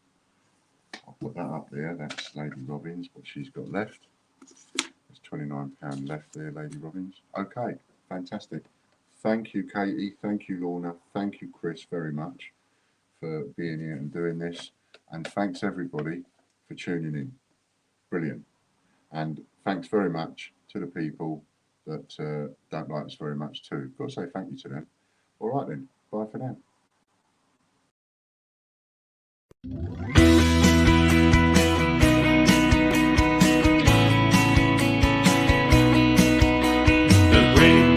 B: I'll put that up there. That's Lady Robbins, what she's got left. There's £29 left there, Lady Robbins. Okay, fantastic. Thank you, Katie. Thank you, Lorna. Thank you, Chris, very much for being here and doing this. And thanks, everybody, for tuning in. Brilliant. And thanks very much to the people that don't like us very much too. Got to say thank you to them. All right then. Bye for now.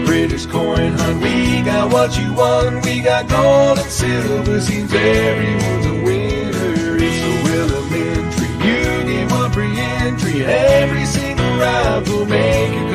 A: British coin hunt, we got what you want. We got gold and silver, seems everyone's a winner. It's so elementary, you get one free entry. Every single round will make you